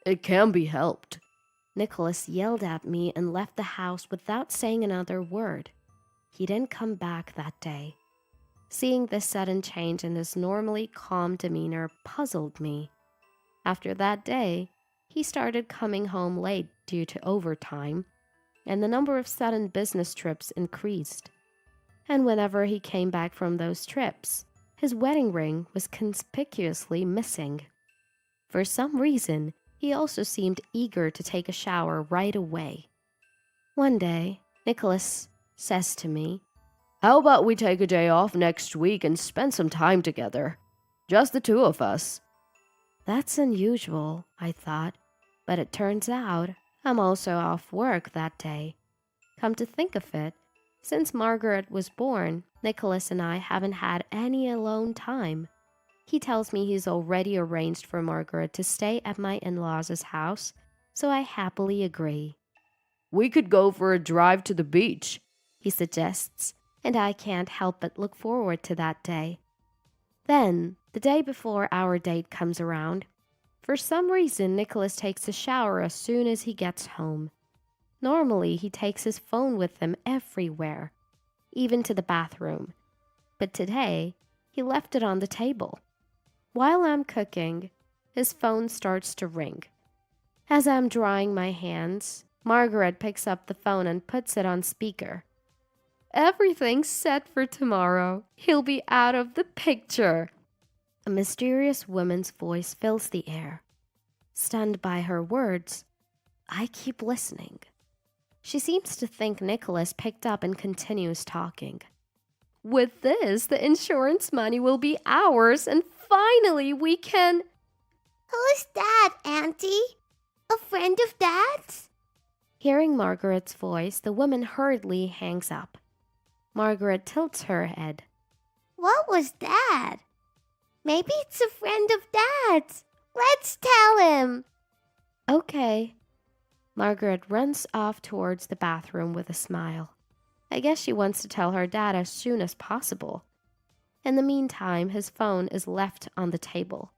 It can be helped. Nicholas yelled at me and left the house without saying another word. He didn't come back that day. Seeing this sudden change in his normally calm demeanor puzzled me. After that day, he started coming home late due to overtime, and the number of sudden business trips increased. And whenever he came back from those trips, his wedding ring was conspicuously missing. For some reason, he also seemed eager to take a shower right away. One day, Nicholas says to me, How about we take a day off next week and spend some time together? Just the two of us. That's unusual, I thought, but it turns out I'm also off work that day. Come to think of it, since Margaret was born, Nicholas and I haven't had any alone time. He tells me he's already arranged for Margaret to stay at my in-laws' house, so I happily agree. We could go for a drive to the beach, he suggests, and I can't help but look forward to that day. Then, the day before our date comes around, for some reason Nicholas takes a shower as soon as he gets home. Normally, he takes his phone with him everywhere, even to the bathroom. But today, he left it on the table. While I'm cooking, his phone starts to ring. As I'm drying my hands, Margaret picks up the phone and puts it on speaker. Everything's set for tomorrow. He'll be out of the picture. A mysterious woman's voice fills the air. Stunned by her words, I keep listening. She seems to think Nicholas picked up and continues talking. With this, the insurance money will be ours, and finally we can... Who's that, Auntie? A friend of Dad's? Hearing Margaret's voice, the woman hurriedly hangs up. Margaret tilts her head. What was that? Maybe it's a friend of Dad's. Let's tell him. Okay. Margaret runs off towards the bathroom with a smile. I guess she wants to tell her dad as soon as possible. In the meantime, his phone is left on the table.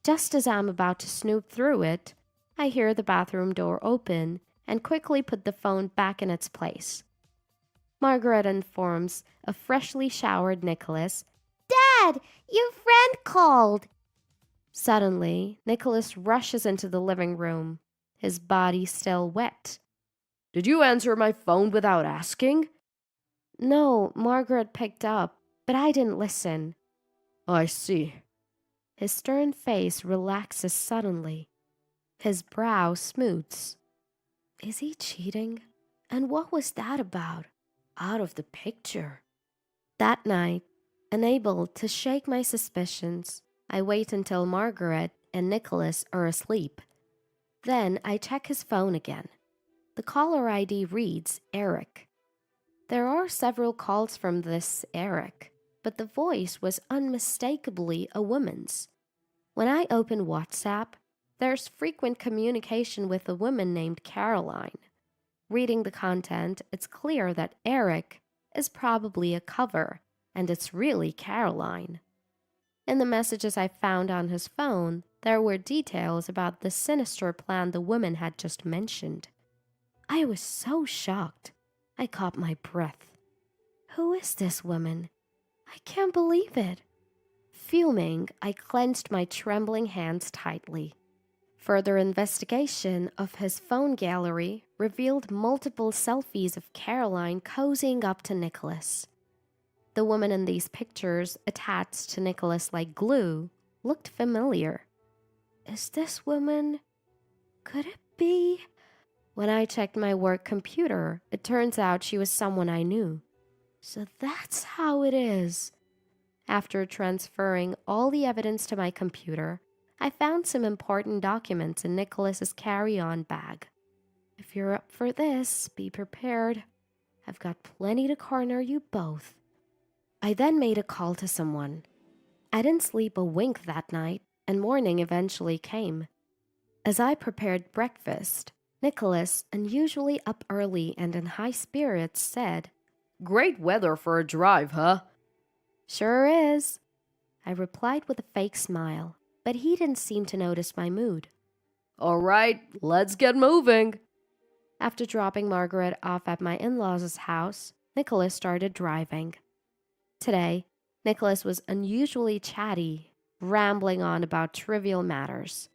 Just as I'm about to snoop through it, I hear the bathroom door open and quickly put the phone back in its place. Margaret informs a freshly showered Nicholas, Dad, your friend called. Suddenly, Nicholas rushes into the living room, his body still wet. Did you answer my phone without asking? No, Margaret picked up, but I didn't listen. I see. His stern face relaxes suddenly. His brow smooths. Is he cheating? And what was that about? Out of the picture. That night, unable to shake my suspicions, I wait until Margaret and Nicholas are asleep. Then I check his phone again. The caller ID reads Eric. There are several calls from this Eric, but the voice was unmistakably a woman's. When I open WhatsApp, there's frequent communication with a woman named Caroline. Reading the content, it's clear that Eric is probably a cover, and it's really Caroline. In the messages I found on his phone, there were details about the sinister plan the woman had just mentioned. I was so shocked, I caught my breath. Who is this woman? I can't believe it. Fuming, I clenched my trembling hands tightly. Further investigation of his phone gallery revealed multiple selfies of Caroline cozying up to Nicholas. The woman in these pictures, attached to Nicholas like glue, looked familiar. Is this woman? Could it be? When I checked my work computer, it turns out she was someone I knew. So that's how it is. After transferring all the evidence to my computer, I found some important documents in Nicholas's carry-on bag. If you're up for this, be prepared. I've got plenty to corner you both. I then made a call to someone. I didn't sleep a wink that night, and morning eventually came. As I prepared breakfast, Nicholas, unusually up early and in high spirits, said, Great weather for a drive, huh? Sure is. I replied with a fake smile, but he didn't seem to notice my mood. All right, let's get moving. After dropping Margaret off at my in-laws' house, Nicholas started driving. Today, Nicholas was unusually chatty, rambling on about trivial matters.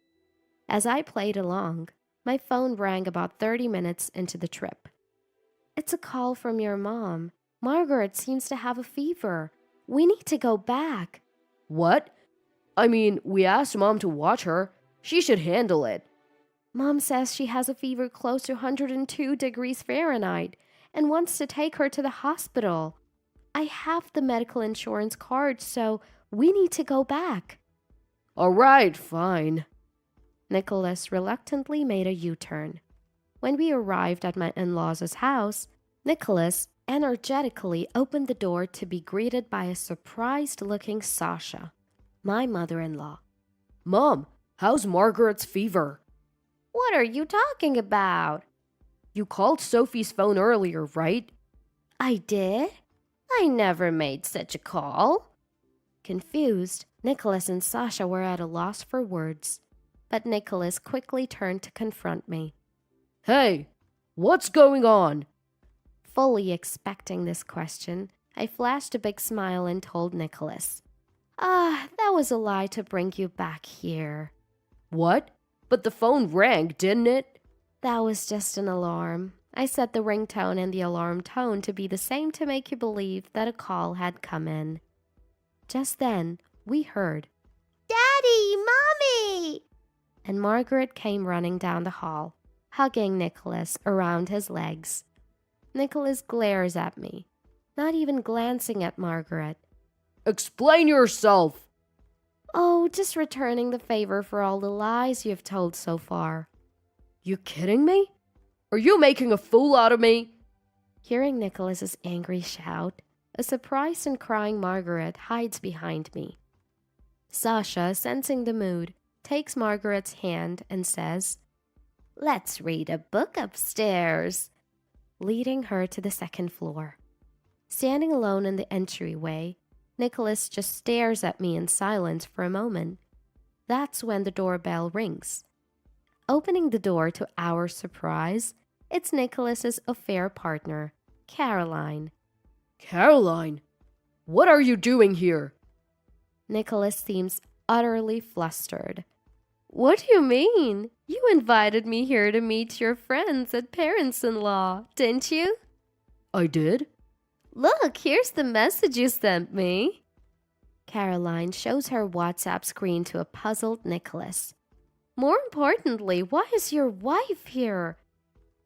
As I played along, my phone rang about 30 minutes into the trip. It's a call from your mom. Margaret seems to have a fever. We need to go back. What? I mean, we asked Mom to watch her. She should handle it. Mom says she has a fever close to 102 degrees Fahrenheit and wants to take her to the hospital. I have the medical insurance card, so we need to go back. All right, fine. Nicholas reluctantly made a U-turn. When we arrived at my in-laws' house, Nicholas energetically opened the door to be greeted by a surprised-looking Sasha, my mother-in-law. Mom, how's Margaret's fever? What are you talking about? You called Sophie's phone earlier, right? I did? I never made such a call. Confused, Nicholas and Sasha were at a loss for words, but Nicholas quickly turned to confront me. Hey, what's going on? Fully expecting this question, I flashed a big smile and told Nicholas, that was a lie to bring you back here. What? But the phone rang, didn't it? That was just an alarm. I set the ringtone and the alarm tone to be the same to make you believe that a call had come in. Just then, we heard, Daddy, Mommy! And Margaret came running down the hall, hugging Nicholas around his legs. Nicholas glares at me, not even glancing at Margaret. Explain yourself! Oh, just returning the favor for all the lies you've told so far. You kidding me? Are you making a fool out of me? Hearing Nicholas's angry shout, a surprised and crying Margaret hides behind me. Sasha, sensing the mood, takes Margaret's hand and says, Let's read a book upstairs, leading her to the second floor. Standing alone in the entryway, Nicholas just stares at me in silence for a moment. That's when the doorbell rings. Opening the door to our surprise, it's Nicholas's affair partner, Caroline. Caroline, what are you doing here? Nicholas seems utterly flustered. What do you mean? You invited me here to meet your friends and parents-in-law, didn't you? I did? Look, here's the message you sent me. Caroline shows her WhatsApp screen to a puzzled Nicholas. More importantly, why is your wife here?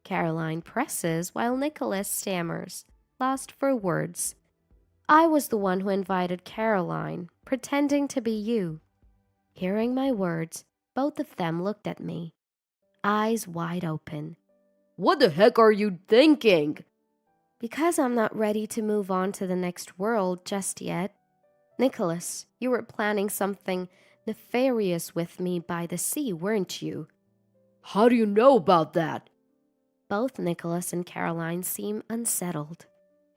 Caroline presses while Nicholas stammers, lost for words. I was the one who invited Caroline, pretending to be you. Hearing my words, both of them looked at me, eyes wide open. What the heck are you thinking? Because I'm not ready to move on to the next world just yet. Nicholas, you were planning something nefarious with me by the sea, weren't you? How do you know about that? Both Nicholas and Caroline seem unsettled,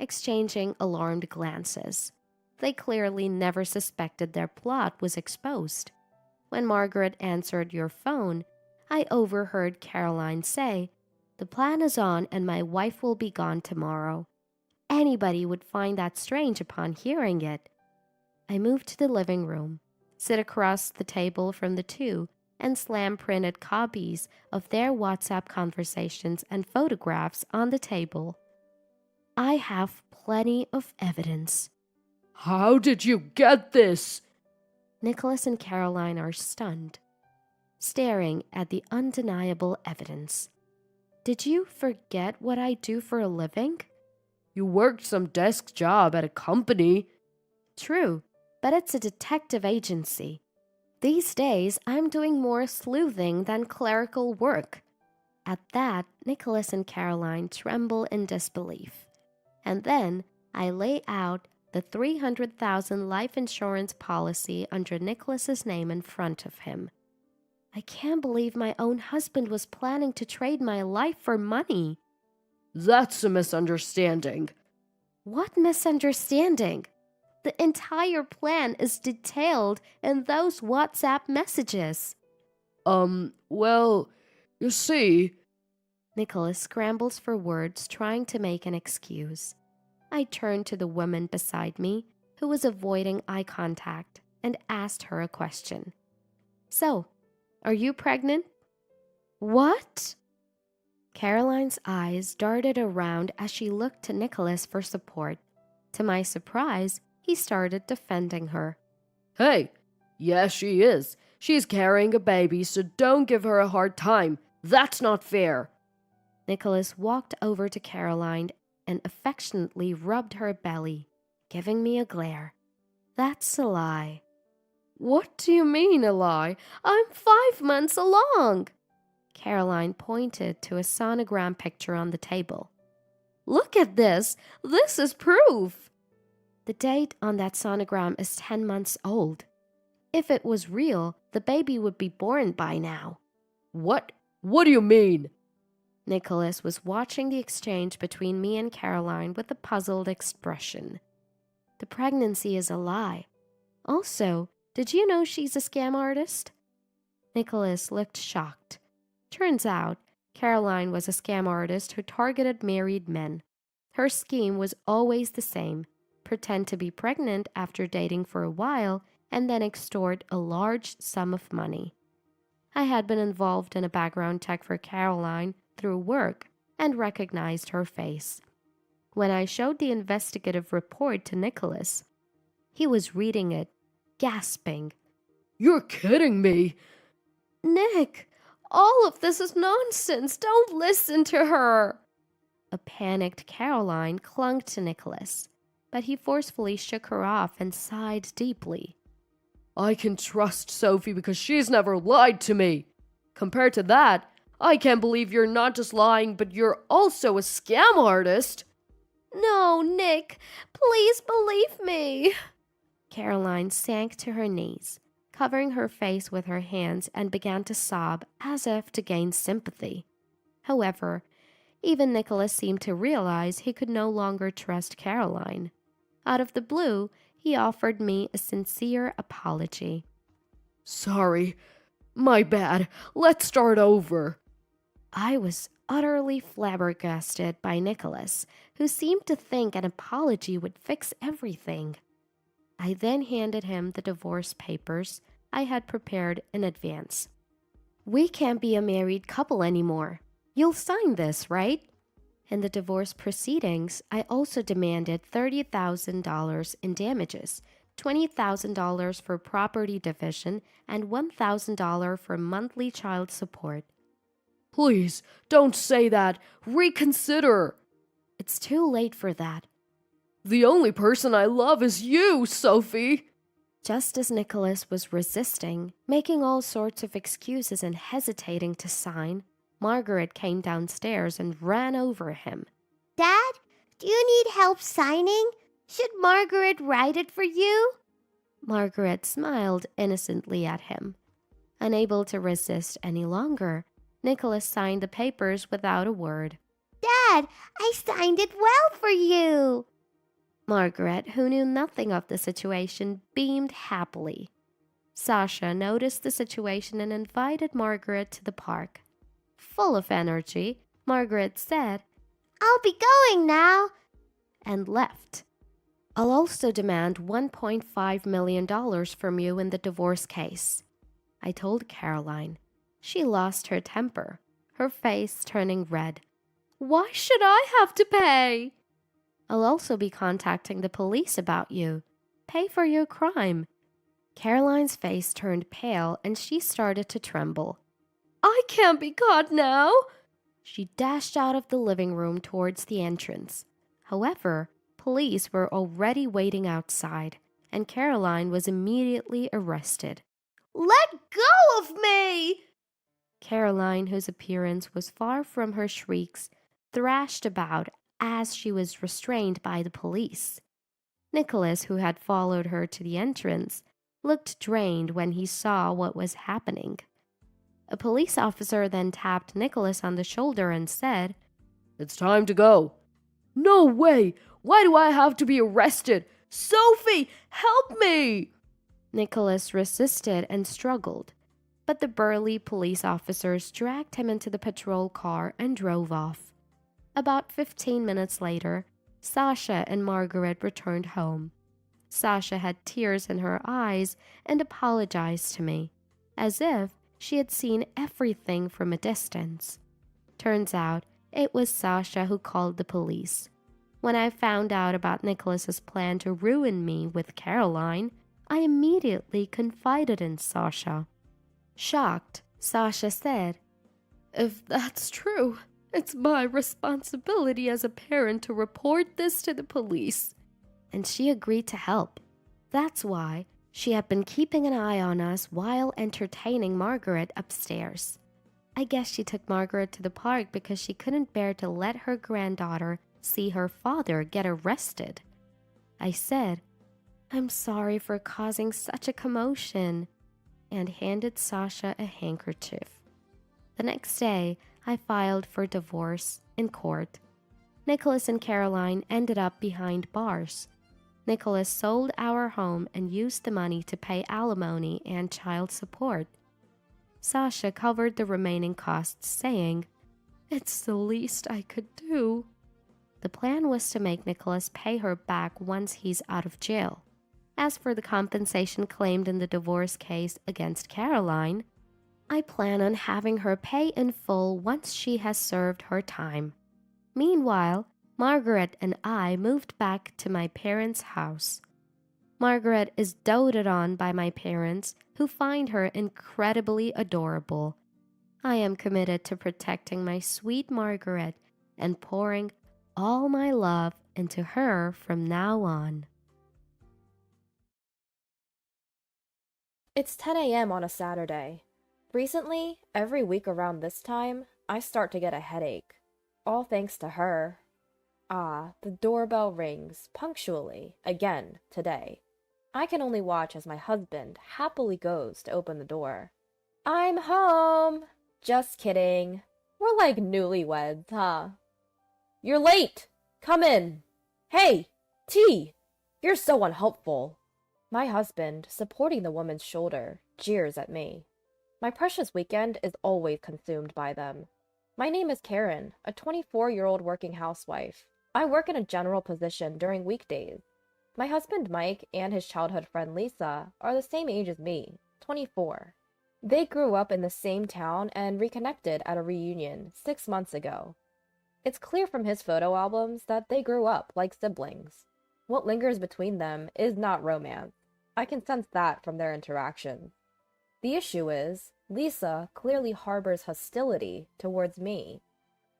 exchanging alarmed glances. They clearly never suspected their plot was exposed. When Margaret answered your phone, I overheard Caroline say, The plan is on and my wife will be gone tomorrow. Anybody would find that strange upon hearing it. I moved to the living room, sit across the table from the two, and slam printed copies of their WhatsApp conversations and photographs on the table. I have plenty of evidence. How did you get this? Nicholas and Caroline are stunned, staring at the undeniable evidence. Did you forget what I do for a living? You worked some desk job at a company. True, but it's a detective agency. These days, I'm doing more sleuthing than clerical work. At that, Nicholas and Caroline tremble in disbelief. And then I lay out the 300,000 life insurance policy under Nicholas's name in front of him. I can't believe my own husband was planning to trade my life for money. That's a misunderstanding. What misunderstanding? The entire plan is detailed in those WhatsApp messages. Well, you see... Nicholas scrambles for words, trying to make an excuse. I turned to the woman beside me, who was avoiding eye contact, and asked her a question. So, are you pregnant? What? Caroline's eyes darted around as she looked to Nicholas for support. To my surprise, he started defending her. Hey, yes, she is. She's carrying a baby, so don't give her a hard time. That's not fair. Nicholas walked over to Caroline and affectionately rubbed her belly, giving me a glare. That's a lie. What do you mean, a lie? I'm 5 months along. Caroline pointed to a sonogram picture on the table. Look at this. This is proof. The date on that sonogram is 10 months old. If it was real, the baby would be born by now. What? What do you mean? Nicholas was watching the exchange between me and Caroline with a puzzled expression. The pregnancy is a lie. Also, did you know she's a scam artist? Nicholas looked shocked. Turns out, Caroline was a scam artist who targeted married men. Her scheme was always the same: pretend to be pregnant after dating for a while and then extort a large sum of money. I had been involved in a background check for Caroline through work and recognized her face. When I showed the investigative report to Nicholas, he was reading it, gasping. You're kidding me. Nick, all of this is nonsense. Don't listen to her. A panicked Caroline clung to Nicholas, but he forcefully shook her off and sighed deeply. I can trust Sophie because she's never lied to me. Compared to that, I can't believe you're not just lying, but you're also a scam artist. No, Nick, please believe me. Caroline sank to her knees, covering her face with her hands, and began to sob as if to gain sympathy. However, even Nicholas seemed to realize he could no longer trust Caroline. Out of the blue, he offered me a sincere apology. Sorry. My bad. Let's start over. I was utterly flabbergasted by Nicholas, who seemed to think an apology would fix everything. I then handed him the divorce papers I had prepared in advance. We can't be a married couple anymore. You'll sign this, right? In the divorce proceedings, I also demanded $30,000 in damages, $20,000 for property division, and $1,000 for monthly child support. Please, don't say that. Reconsider. It's too late for that. The only person I love is you, Sophie. Just as Nicholas was resisting, making all sorts of excuses and hesitating to sign, Margaret came downstairs and ran over him. Dad, do you need help signing? Should Margaret write it for you? Margaret smiled innocently at him. Unable to resist any longer, Nicholas signed the papers without a word. Dad, I signed it well for you. Margaret, who knew nothing of the situation, beamed happily. Sasha noticed the situation and invited Margaret to the park. Full of energy, Margaret said, I'll be going now, and left. I'll also demand $1.5 million from you in the divorce case, I told Caroline. She lost her temper, her face turning red. Why should I have to pay? I'll also be contacting the police about you. Pay for your crime. Caroline's face turned pale and she started to tremble. I can't be caught now. She dashed out of the living room towards the entrance. However, police were already waiting outside, and Caroline was immediately arrested. Let go of me! Caroline, whose appearance was far from her shrieks, thrashed about as she was restrained by the police. Nicholas, who had followed her to the entrance, looked drained when he saw what was happening. A police officer then tapped Nicholas on the shoulder and said, "It's time to go." "No way! Why do I have to be arrested? Sophie, help me!" Nicholas resisted and struggled, but the burly police officers dragged him into the patrol car and drove off. About 15 minutes later, Sasha and Margaret returned home. Sasha had tears in her eyes and apologized to me, as if she had seen everything from a distance. Turns out, it was Sasha who called the police. When I found out about Nicholas's plan to ruin me with Caroline, I immediately confided in Sasha. Shocked, Sasha said, "If that's true, it's my responsibility as a parent to report this to the police." And she agreed to help. That's why she had been keeping an eye on us while entertaining Margaret upstairs. I guess she took Margaret to the park because she couldn't bear to let her granddaughter see her father get arrested. I said, "I'm sorry for causing such a commotion," and handed Sasha a handkerchief. The next day, I filed for divorce in court. Nicholas and Caroline ended up behind bars. Nicholas sold our home and used the money to pay alimony and child support. Sasha covered the remaining costs, saying, "It's the least I could do." The plan was to make Nicholas pay her back once he's out of jail. As for the compensation claimed in the divorce case against Caroline, I plan on having her pay in full once she has served her time. Meanwhile, Margaret and I moved back to my parents' house. Margaret is doted on by my parents, who find her incredibly adorable. I am committed to protecting my sweet Margaret and pouring all my love into her from now on. It's 10 a.m. on a Saturday. Recently, every week around this time, I start to get a headache. All thanks to her. The doorbell rings punctually, again, today. I can only watch as my husband happily goes to open the door. "I'm home!" Just kidding. We're like newlyweds, huh? "You're late! Come in!" "Hey! Tea! You're so unhelpful!" My husband, supporting the woman's shoulder, jeers at me. My precious weekend is always consumed by them. My name is Karen, a 24-year-old working housewife. I work in a general position during weekdays. My husband Mike and his childhood friend Lisa are the same age as me, 24. They grew up in the same town and reconnected at a reunion 6 months ago. It's clear from his photo albums that they grew up like siblings. What lingers between them is not romance. I can sense that from their interactions. The issue is, Lisa clearly harbors hostility towards me.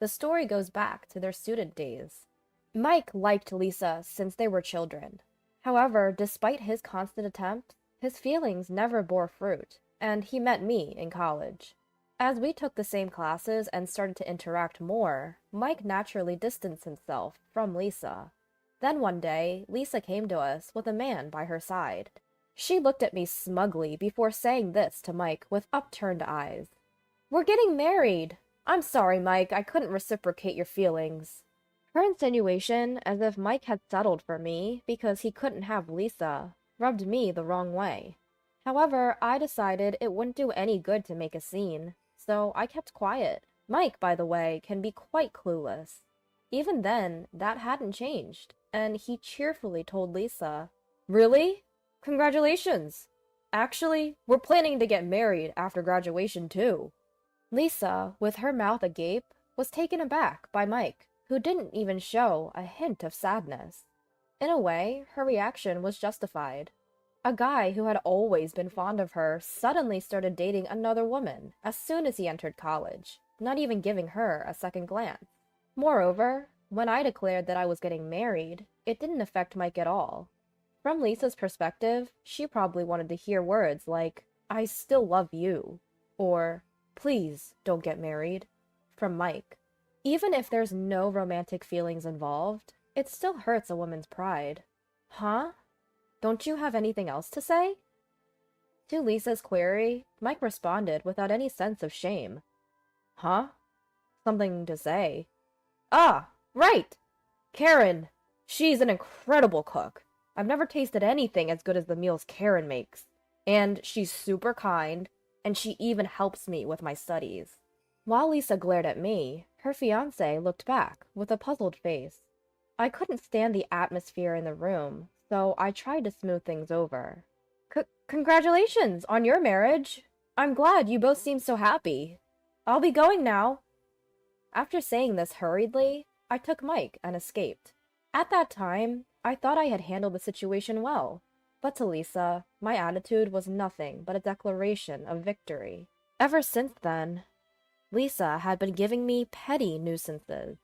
The story goes back to their student days. Mike liked Lisa since they were children. However, despite his constant attempts, his feelings never bore fruit, and he met me in college. As we took the same classes and started to interact more, Mike naturally distanced himself from Lisa. Then one day, Lisa came to us with a man by her side. She looked at me smugly before saying this to Mike with upturned eyes. "We're getting married! I'm sorry, Mike, I couldn't reciprocate your feelings." Her insinuation, as if Mike had settled for me because he couldn't have Lisa, rubbed me the wrong way. However, I decided it wouldn't do any good to make a scene, so I kept quiet. Mike, by the way, can be quite clueless. Even then, that hadn't changed, and he cheerfully told Lisa, "Really? Congratulations! Actually, we're planning to get married after graduation too." Lisa, with her mouth agape, was taken aback by Mike, who didn't even show a hint of sadness. In a way, her reaction was justified. A guy who had always been fond of her suddenly started dating another woman as soon as he entered college, not even giving her a second glance. Moreover, when I declared that I was getting married, it didn't affect Mike at all. From Lisa's perspective, she probably wanted to hear words like, "I still love you," or "Please don't get married," from Mike. Even if there's no romantic feelings involved, it still hurts a woman's pride. "Huh? Don't you have anything else to say?" To Lisa's query, Mike responded without any sense of shame. Huh? Something to say? Ah, right! Karen! She's an incredible cook. I've never tasted anything as good as the meals Karen makes. And she's super kind, and she even helps me with my studies. While Lisa glared at me, her fiancé looked back with a puzzled face. I couldn't stand the atmosphere in the room, so I tried to smooth things over. Congratulations on your marriage. I'm glad you both seem so happy. I'll be going now. After saying this hurriedly, I took Mike and escaped. At that time, I thought I had handled the situation well, but to Lisa, my attitude was nothing but a declaration of victory. Ever since then, Lisa had been giving me petty nuisances.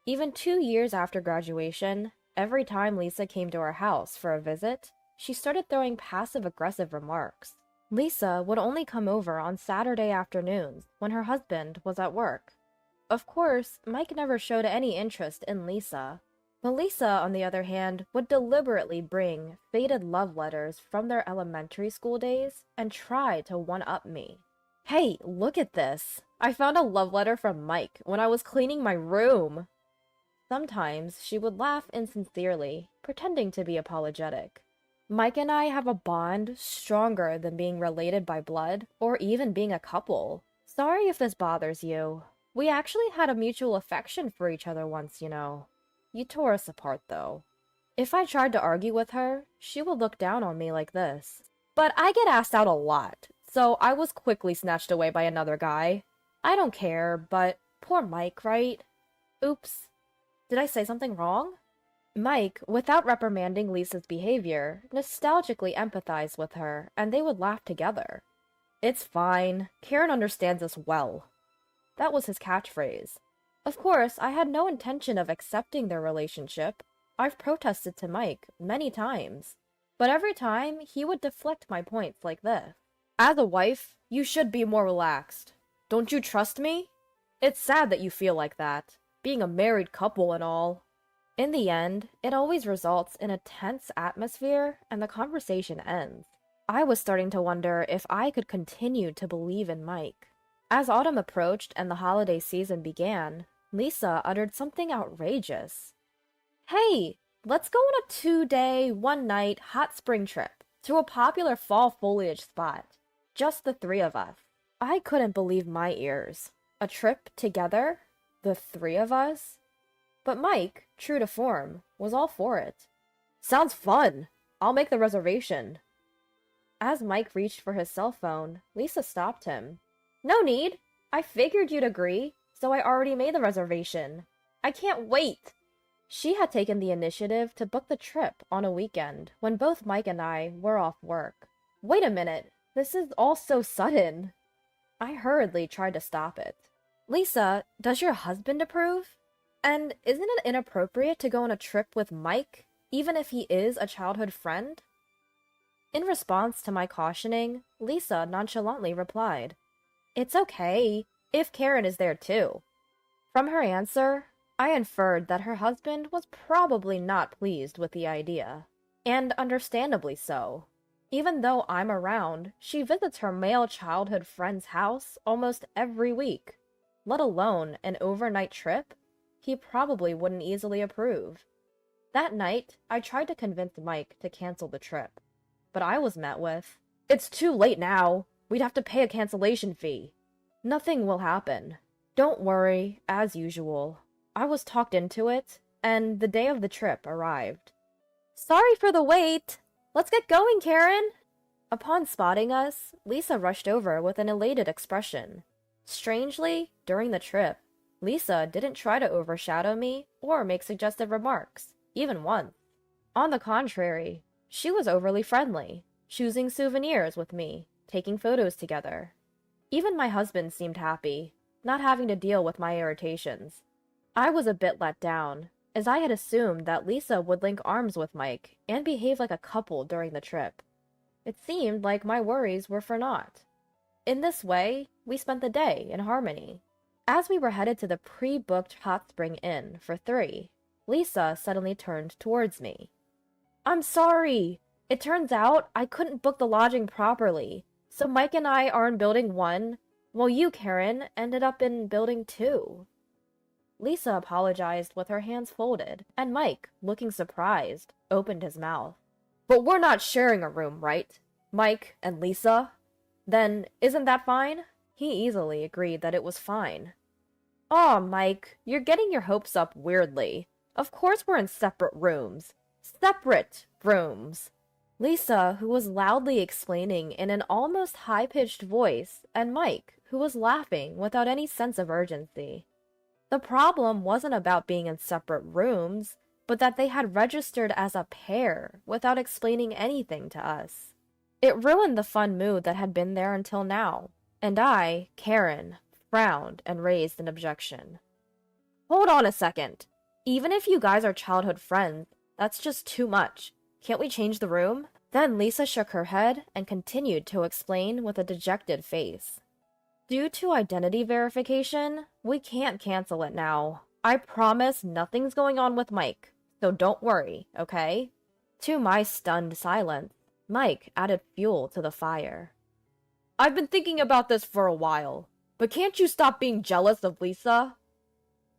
Even 2 years after graduation, every time Lisa came to our house for a visit, she started throwing passive-aggressive remarks. Lisa would only come over on Saturday afternoons when her husband was at work. Of course, Mike never showed any interest in Lisa, but Lisa, on the other hand, would deliberately bring faded love letters from their elementary school days and try to one-up me. Hey, look at this! I found a love letter from Mike when I was cleaning my room! Sometimes she would laugh insincerely, pretending to be apologetic. Mike and I have a bond stronger than being related by blood or even being a couple. Sorry if this bothers you. We actually had a mutual affection for each other once, you know. You tore us apart, though. If I tried to argue with her, she would look down on me like this. But I get asked out a lot, so I was quickly snatched away by another guy. I don't care, but poor Mike, right? Oops. Did I say something wrong? Mike, without reprimanding Lisa's behavior, nostalgically empathized with her, and they would laugh together. It's fine. Karen understands us well. That was his catchphrase. Of course, I had no intention of accepting their relationship. I've protested to Mike many times. But every time, he would deflect my points like this. As a wife, you should be more relaxed. Don't you trust me? It's sad that you feel like that, being a married couple and all. In the end, it always results in a tense atmosphere and the conversation ends. I was starting to wonder if I could continue to believe in Mike. As autumn approached and the holiday season began, Lisa uttered something outrageous. Hey, let's go on a 2-day, 1-night hot spring trip to a popular fall foliage spot. Just the 3 of us. I couldn't believe my ears. A trip together? The 3 of us? But Mike, true to form, was all for it. Sounds fun! I'll make the reservation. As Mike reached for his cell phone, Lisa stopped him. No need! I figured you'd agree, so I already made the reservation. I can't wait! She had taken the initiative to book the trip on a weekend when both Mike and I were off work. Wait a minute, this is all so sudden. I hurriedly tried to stop it. Lisa, does your husband approve? And isn't it inappropriate to go on a trip with Mike, even if he is a childhood friend? In response to my cautioning, Lisa nonchalantly replied, It's okay, if Karen is there too. From her answer, I inferred that her husband was probably not pleased with the idea, and understandably so. Even though I'm around, she visits her male childhood friend's house almost every week, let alone an overnight trip. He probably wouldn't easily approve. That night, I tried to convince Mike to cancel the trip, but I was met with, It's too late now. We'd have to pay a cancellation fee. Nothing will happen. Don't worry, as usual. I was talked into it, and the day of the trip arrived. Sorry for the wait. Let's get going, Karen. Upon spotting us, Lisa rushed over with an elated expression. Strangely, during the trip, Lisa didn't try to overshadow me or make suggestive remarks, even once. On the contrary, she was overly friendly, choosing souvenirs with me, taking photos together. Even my husband seemed happy, not having to deal with my irritations. I was a bit let down, as I had assumed that Lisa would link arms with Mike and behave like a couple during the trip. It seemed like my worries were for naught. In this way, we spent the day in harmony. As we were headed to the pre-booked hot spring inn for 3, Lisa suddenly turned towards me. I'm sorry. It turns out I couldn't book the lodging properly. So Mike and I are in building 1, while you, Karen, ended up in building 2. Lisa apologized with her hands folded, and Mike, looking surprised, opened his mouth. But we're not sharing a room, right? Mike and Lisa? Then isn't that fine? He easily agreed that it was fine. Aw, Mike, you're getting your hopes up weirdly. Of course we're in separate rooms. Separate rooms. Lisa, who was loudly explaining in an almost high-pitched voice, and Mike, who was laughing without any sense of urgency. The problem wasn't about being in separate rooms, but that they had registered as a pair without explaining anything to us. It ruined the fun mood that had been there until now, and I, Karen, frowned and raised an objection. Hold on a second. Even if you guys are childhood friends, that's just too much. Can't we change the room? Then Lisa shook her head and continued to explain with a dejected face. Due to identity verification, we can't cancel it now. I promise nothing's going on with Mike, so don't worry, okay? To my stunned silence, Mike added fuel to the fire. I've been thinking about this for a while, but can't you stop being jealous of Lisa?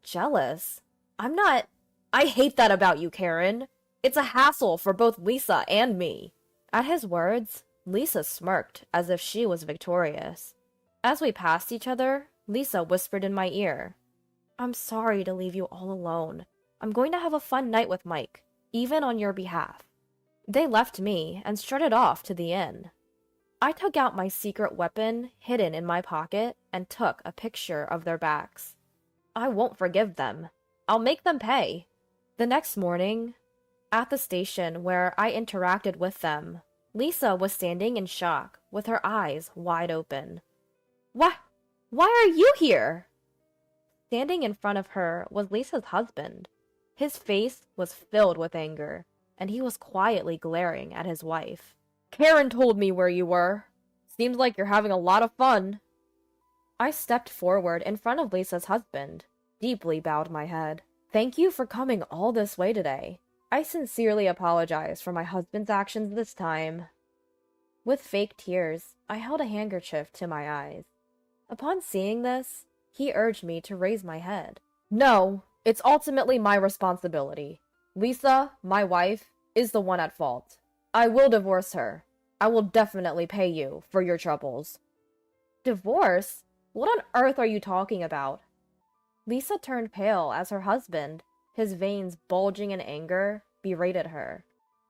Jealous? I'm not. I hate that about you, Karen. It's a hassle for both Lisa and me. At his words, Lisa smirked as if she was victorious. As we passed each other, Lisa whispered in my ear, I'm sorry to leave you all alone. I'm going to have a fun night with Mike, even on your behalf. They left me and strutted off to the inn. I took out my secret weapon hidden in my pocket and took a picture of their backs. I won't forgive them. I'll make them pay. The next morning, at the station where I interacted with them, Lisa was standing in shock with her eyes wide open. Why are you here? Standing in front of her was Lisa's husband. His face was filled with anger, and he was quietly glaring at his wife. Karen told me where you were. Seems like you're having a lot of fun. I stepped forward in front of Lisa's husband, deeply bowed my head. Thank you for coming all this way today. I sincerely apologize for my husband's actions this time. With fake tears, I held a handkerchief to my eyes. Upon seeing this, he urged me to raise my head. No, it's ultimately my responsibility. Lisa, my wife, is the one at fault. I will divorce her. I will definitely pay you for your troubles. Divorce? What on earth are you talking about? Lisa turned pale as her husband, his veins bulging in anger, berated her.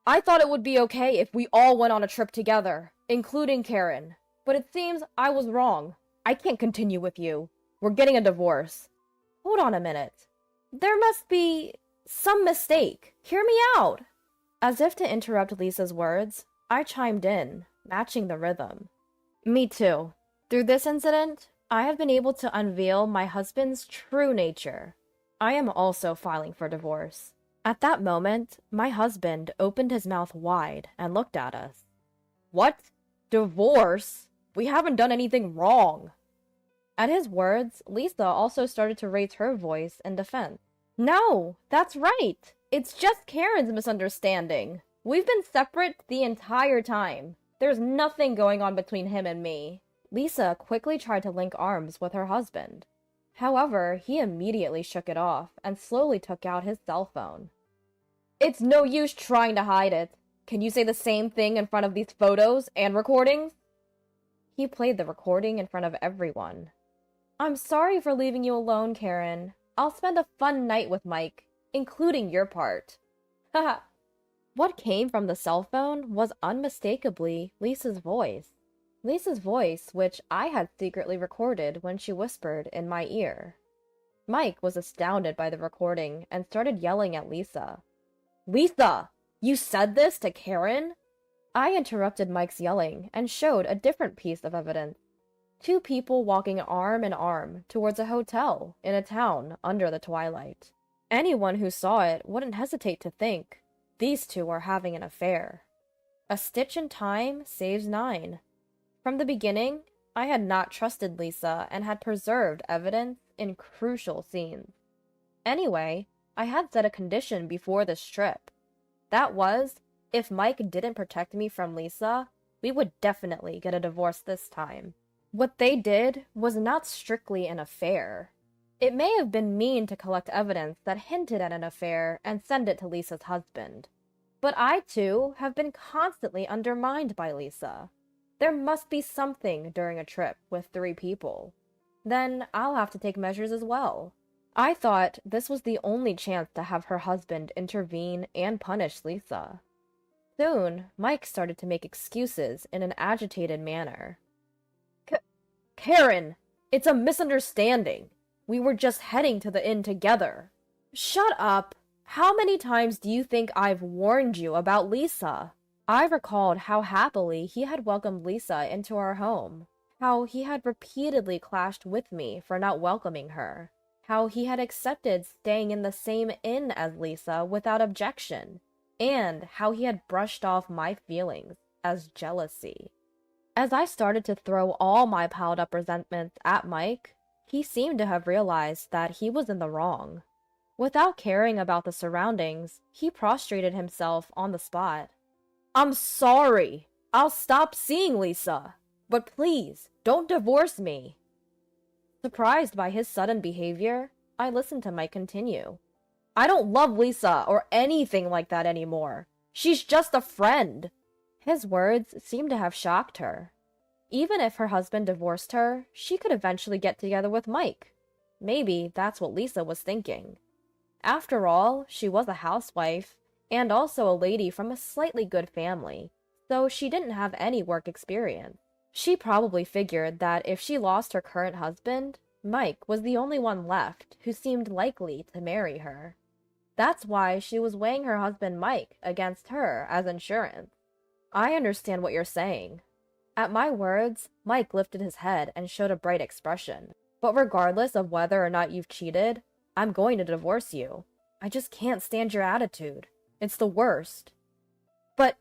I thought it would be okay if we all went on a trip together, including Karen. But it seems I was wrong. I can't continue with you. We're getting a divorce. Hold on a minute. There must be some mistake. Hear me out. As if to interrupt Lisa's words, I chimed in, matching the rhythm. Me too. Through this incident, I have been able to unveil my husband's true nature. I am also filing for divorce. At that moment, my husband opened his mouth wide and looked at us. What? Divorce? We haven't done anything wrong. At his words, Lisa also started to raise her voice in defense. No, that's right. It's just Karen's misunderstanding. We've been separate the entire time. There's nothing going on between him and me. Lisa quickly tried to link arms with her husband. However, he immediately shook it off and slowly took out his cell phone. It's no use trying to hide it. Can you say the same thing in front of these photos and recordings? He played the recording in front of everyone. I'm sorry for leaving you alone, Karen. I'll spend a fun night with Mike, including your part. Haha. What came from the cell phone was unmistakably Lisa's voice. Lisa's voice, which I had secretly recorded when she whispered in my ear. Mike was astounded by the recording and started yelling at Lisa. Lisa, you said this to Karen? I interrupted Mike's yelling and showed a different piece of evidence. Two people walking arm in arm towards a hotel in a town under the twilight. Anyone who saw it wouldn't hesitate to think these two are having an affair. A stitch in time saves 9. From the beginning, I had not trusted Lisa and had preserved evidence in crucial scenes. Anyway, I had set a condition before this trip. That was, if Mike didn't protect me from Lisa, we would definitely get a divorce this time. What they did was not strictly an affair. It may have been mean to collect evidence that hinted at an affair and send it to Lisa's husband. But I, too, have been constantly undermined by Lisa. There must be something during a trip with 3 people. Then I'll have to take measures as well. I thought this was the only chance to have her husband intervene and punish Lisa. Soon, Mike started to make excuses in an agitated manner. Karen, it's a misunderstanding. We were just heading to the inn together. Shut up. How many times do you think I've warned you about Lisa? I recalled how happily he had welcomed Lisa into our home, how he had repeatedly clashed with me for not welcoming her, how he had accepted staying in the same inn as Lisa without objection, and how he had brushed off my feelings as jealousy. As I started to throw all my piled up resentments at Mike, he seemed to have realized that he was in the wrong. Without caring about the surroundings, he prostrated himself on the spot. I'm sorry. I'll stop seeing Lisa. But please, don't divorce me. Surprised by his sudden behavior, I listened to Mike continue. I don't love Lisa or anything like that anymore. She's just a friend. His words seemed to have shocked her. Even if her husband divorced her, she could eventually get together with Mike. Maybe that's what Lisa was thinking. After all, she was a housewife, and also a lady from a slightly good family, so she didn't have any work experience. She probably figured that if she lost her current husband, Mike was the only one left who seemed likely to marry her. That's why she was weighing her husband Mike against her as insurance. I understand what you're saying. At my words, Mike lifted his head and showed a bright expression. But regardless of whether or not you've cheated, I'm going to divorce you. I just can't stand your attitude. It's the worst. But,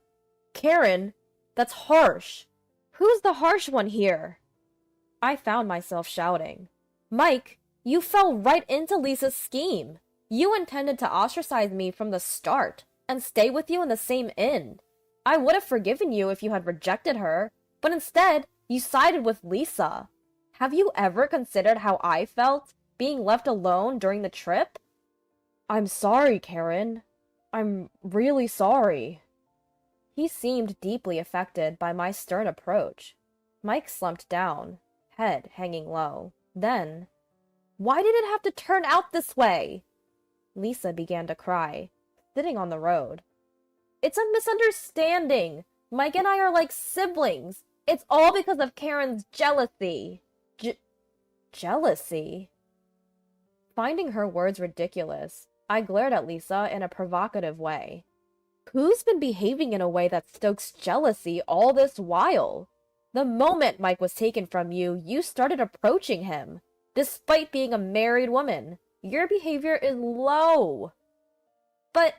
Karen, that's harsh. Who's the harsh one here? I found myself shouting. Mike, you fell right into Lisa's scheme. You intended to ostracize me from the start and stay with you in the same inn. I would have forgiven you if you had rejected her, but instead, you sided with Lisa. Have you ever considered how I felt being left alone during the trip? I'm sorry, Karen. I'm really sorry. He seemed deeply affected by my stern approach. Mike slumped down, head hanging low. Then, why did it have to turn out this way? Lisa began to cry, sitting on the road. It's a misunderstanding. Mike and I are like siblings. It's all because of Karen's jealousy. Jealousy? Finding her words ridiculous, I glared at Lisa in a provocative way. Who's been behaving in a way that stokes jealousy all this while? The moment Mike was taken from you, you started approaching him. Despite being a married woman, your behavior is low. But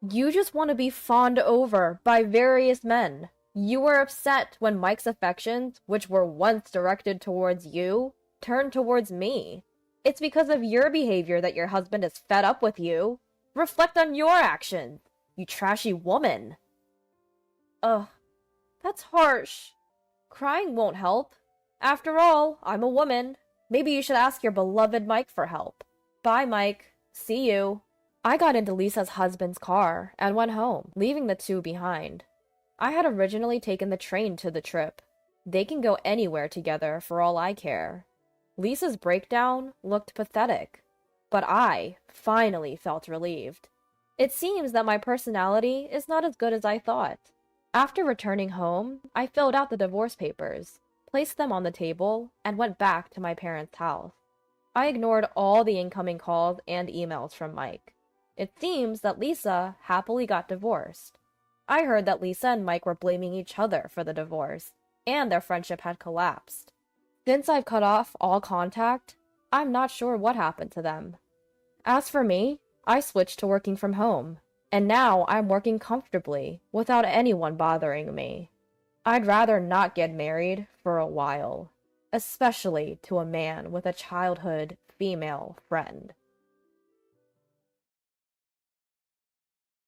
you just want to be fawned over by various men. You were upset when Mike's affections, which were once directed towards you, turned towards me. It's because of your behavior that your husband is fed up with you. Reflect on your actions, you trashy woman. Ugh, that's harsh. Crying won't help. After all, I'm a woman. Maybe you should ask your beloved Mike for help. Bye, Mike. See you. I got into Lisa's husband's car and went home, leaving the two behind. I had originally taken the train to the trip. They can go anywhere together for all I care. Lisa's breakdown looked pathetic, but I finally felt relieved. It seems that my personality is not as good as I thought. After returning home, I filled out the divorce papers, placed them on the table, and went back to my parents' house. I ignored all the incoming calls and emails from Mike. It seems that Lisa happily got divorced. I heard that Lisa and Mike were blaming each other for the divorce, and their friendship had collapsed. Since I've cut off all contact, I'm not sure what happened to them. As for me, I switched to working from home, and now I'm working comfortably without anyone bothering me. I'd rather not get married for a while, especially to a man with a childhood female friend.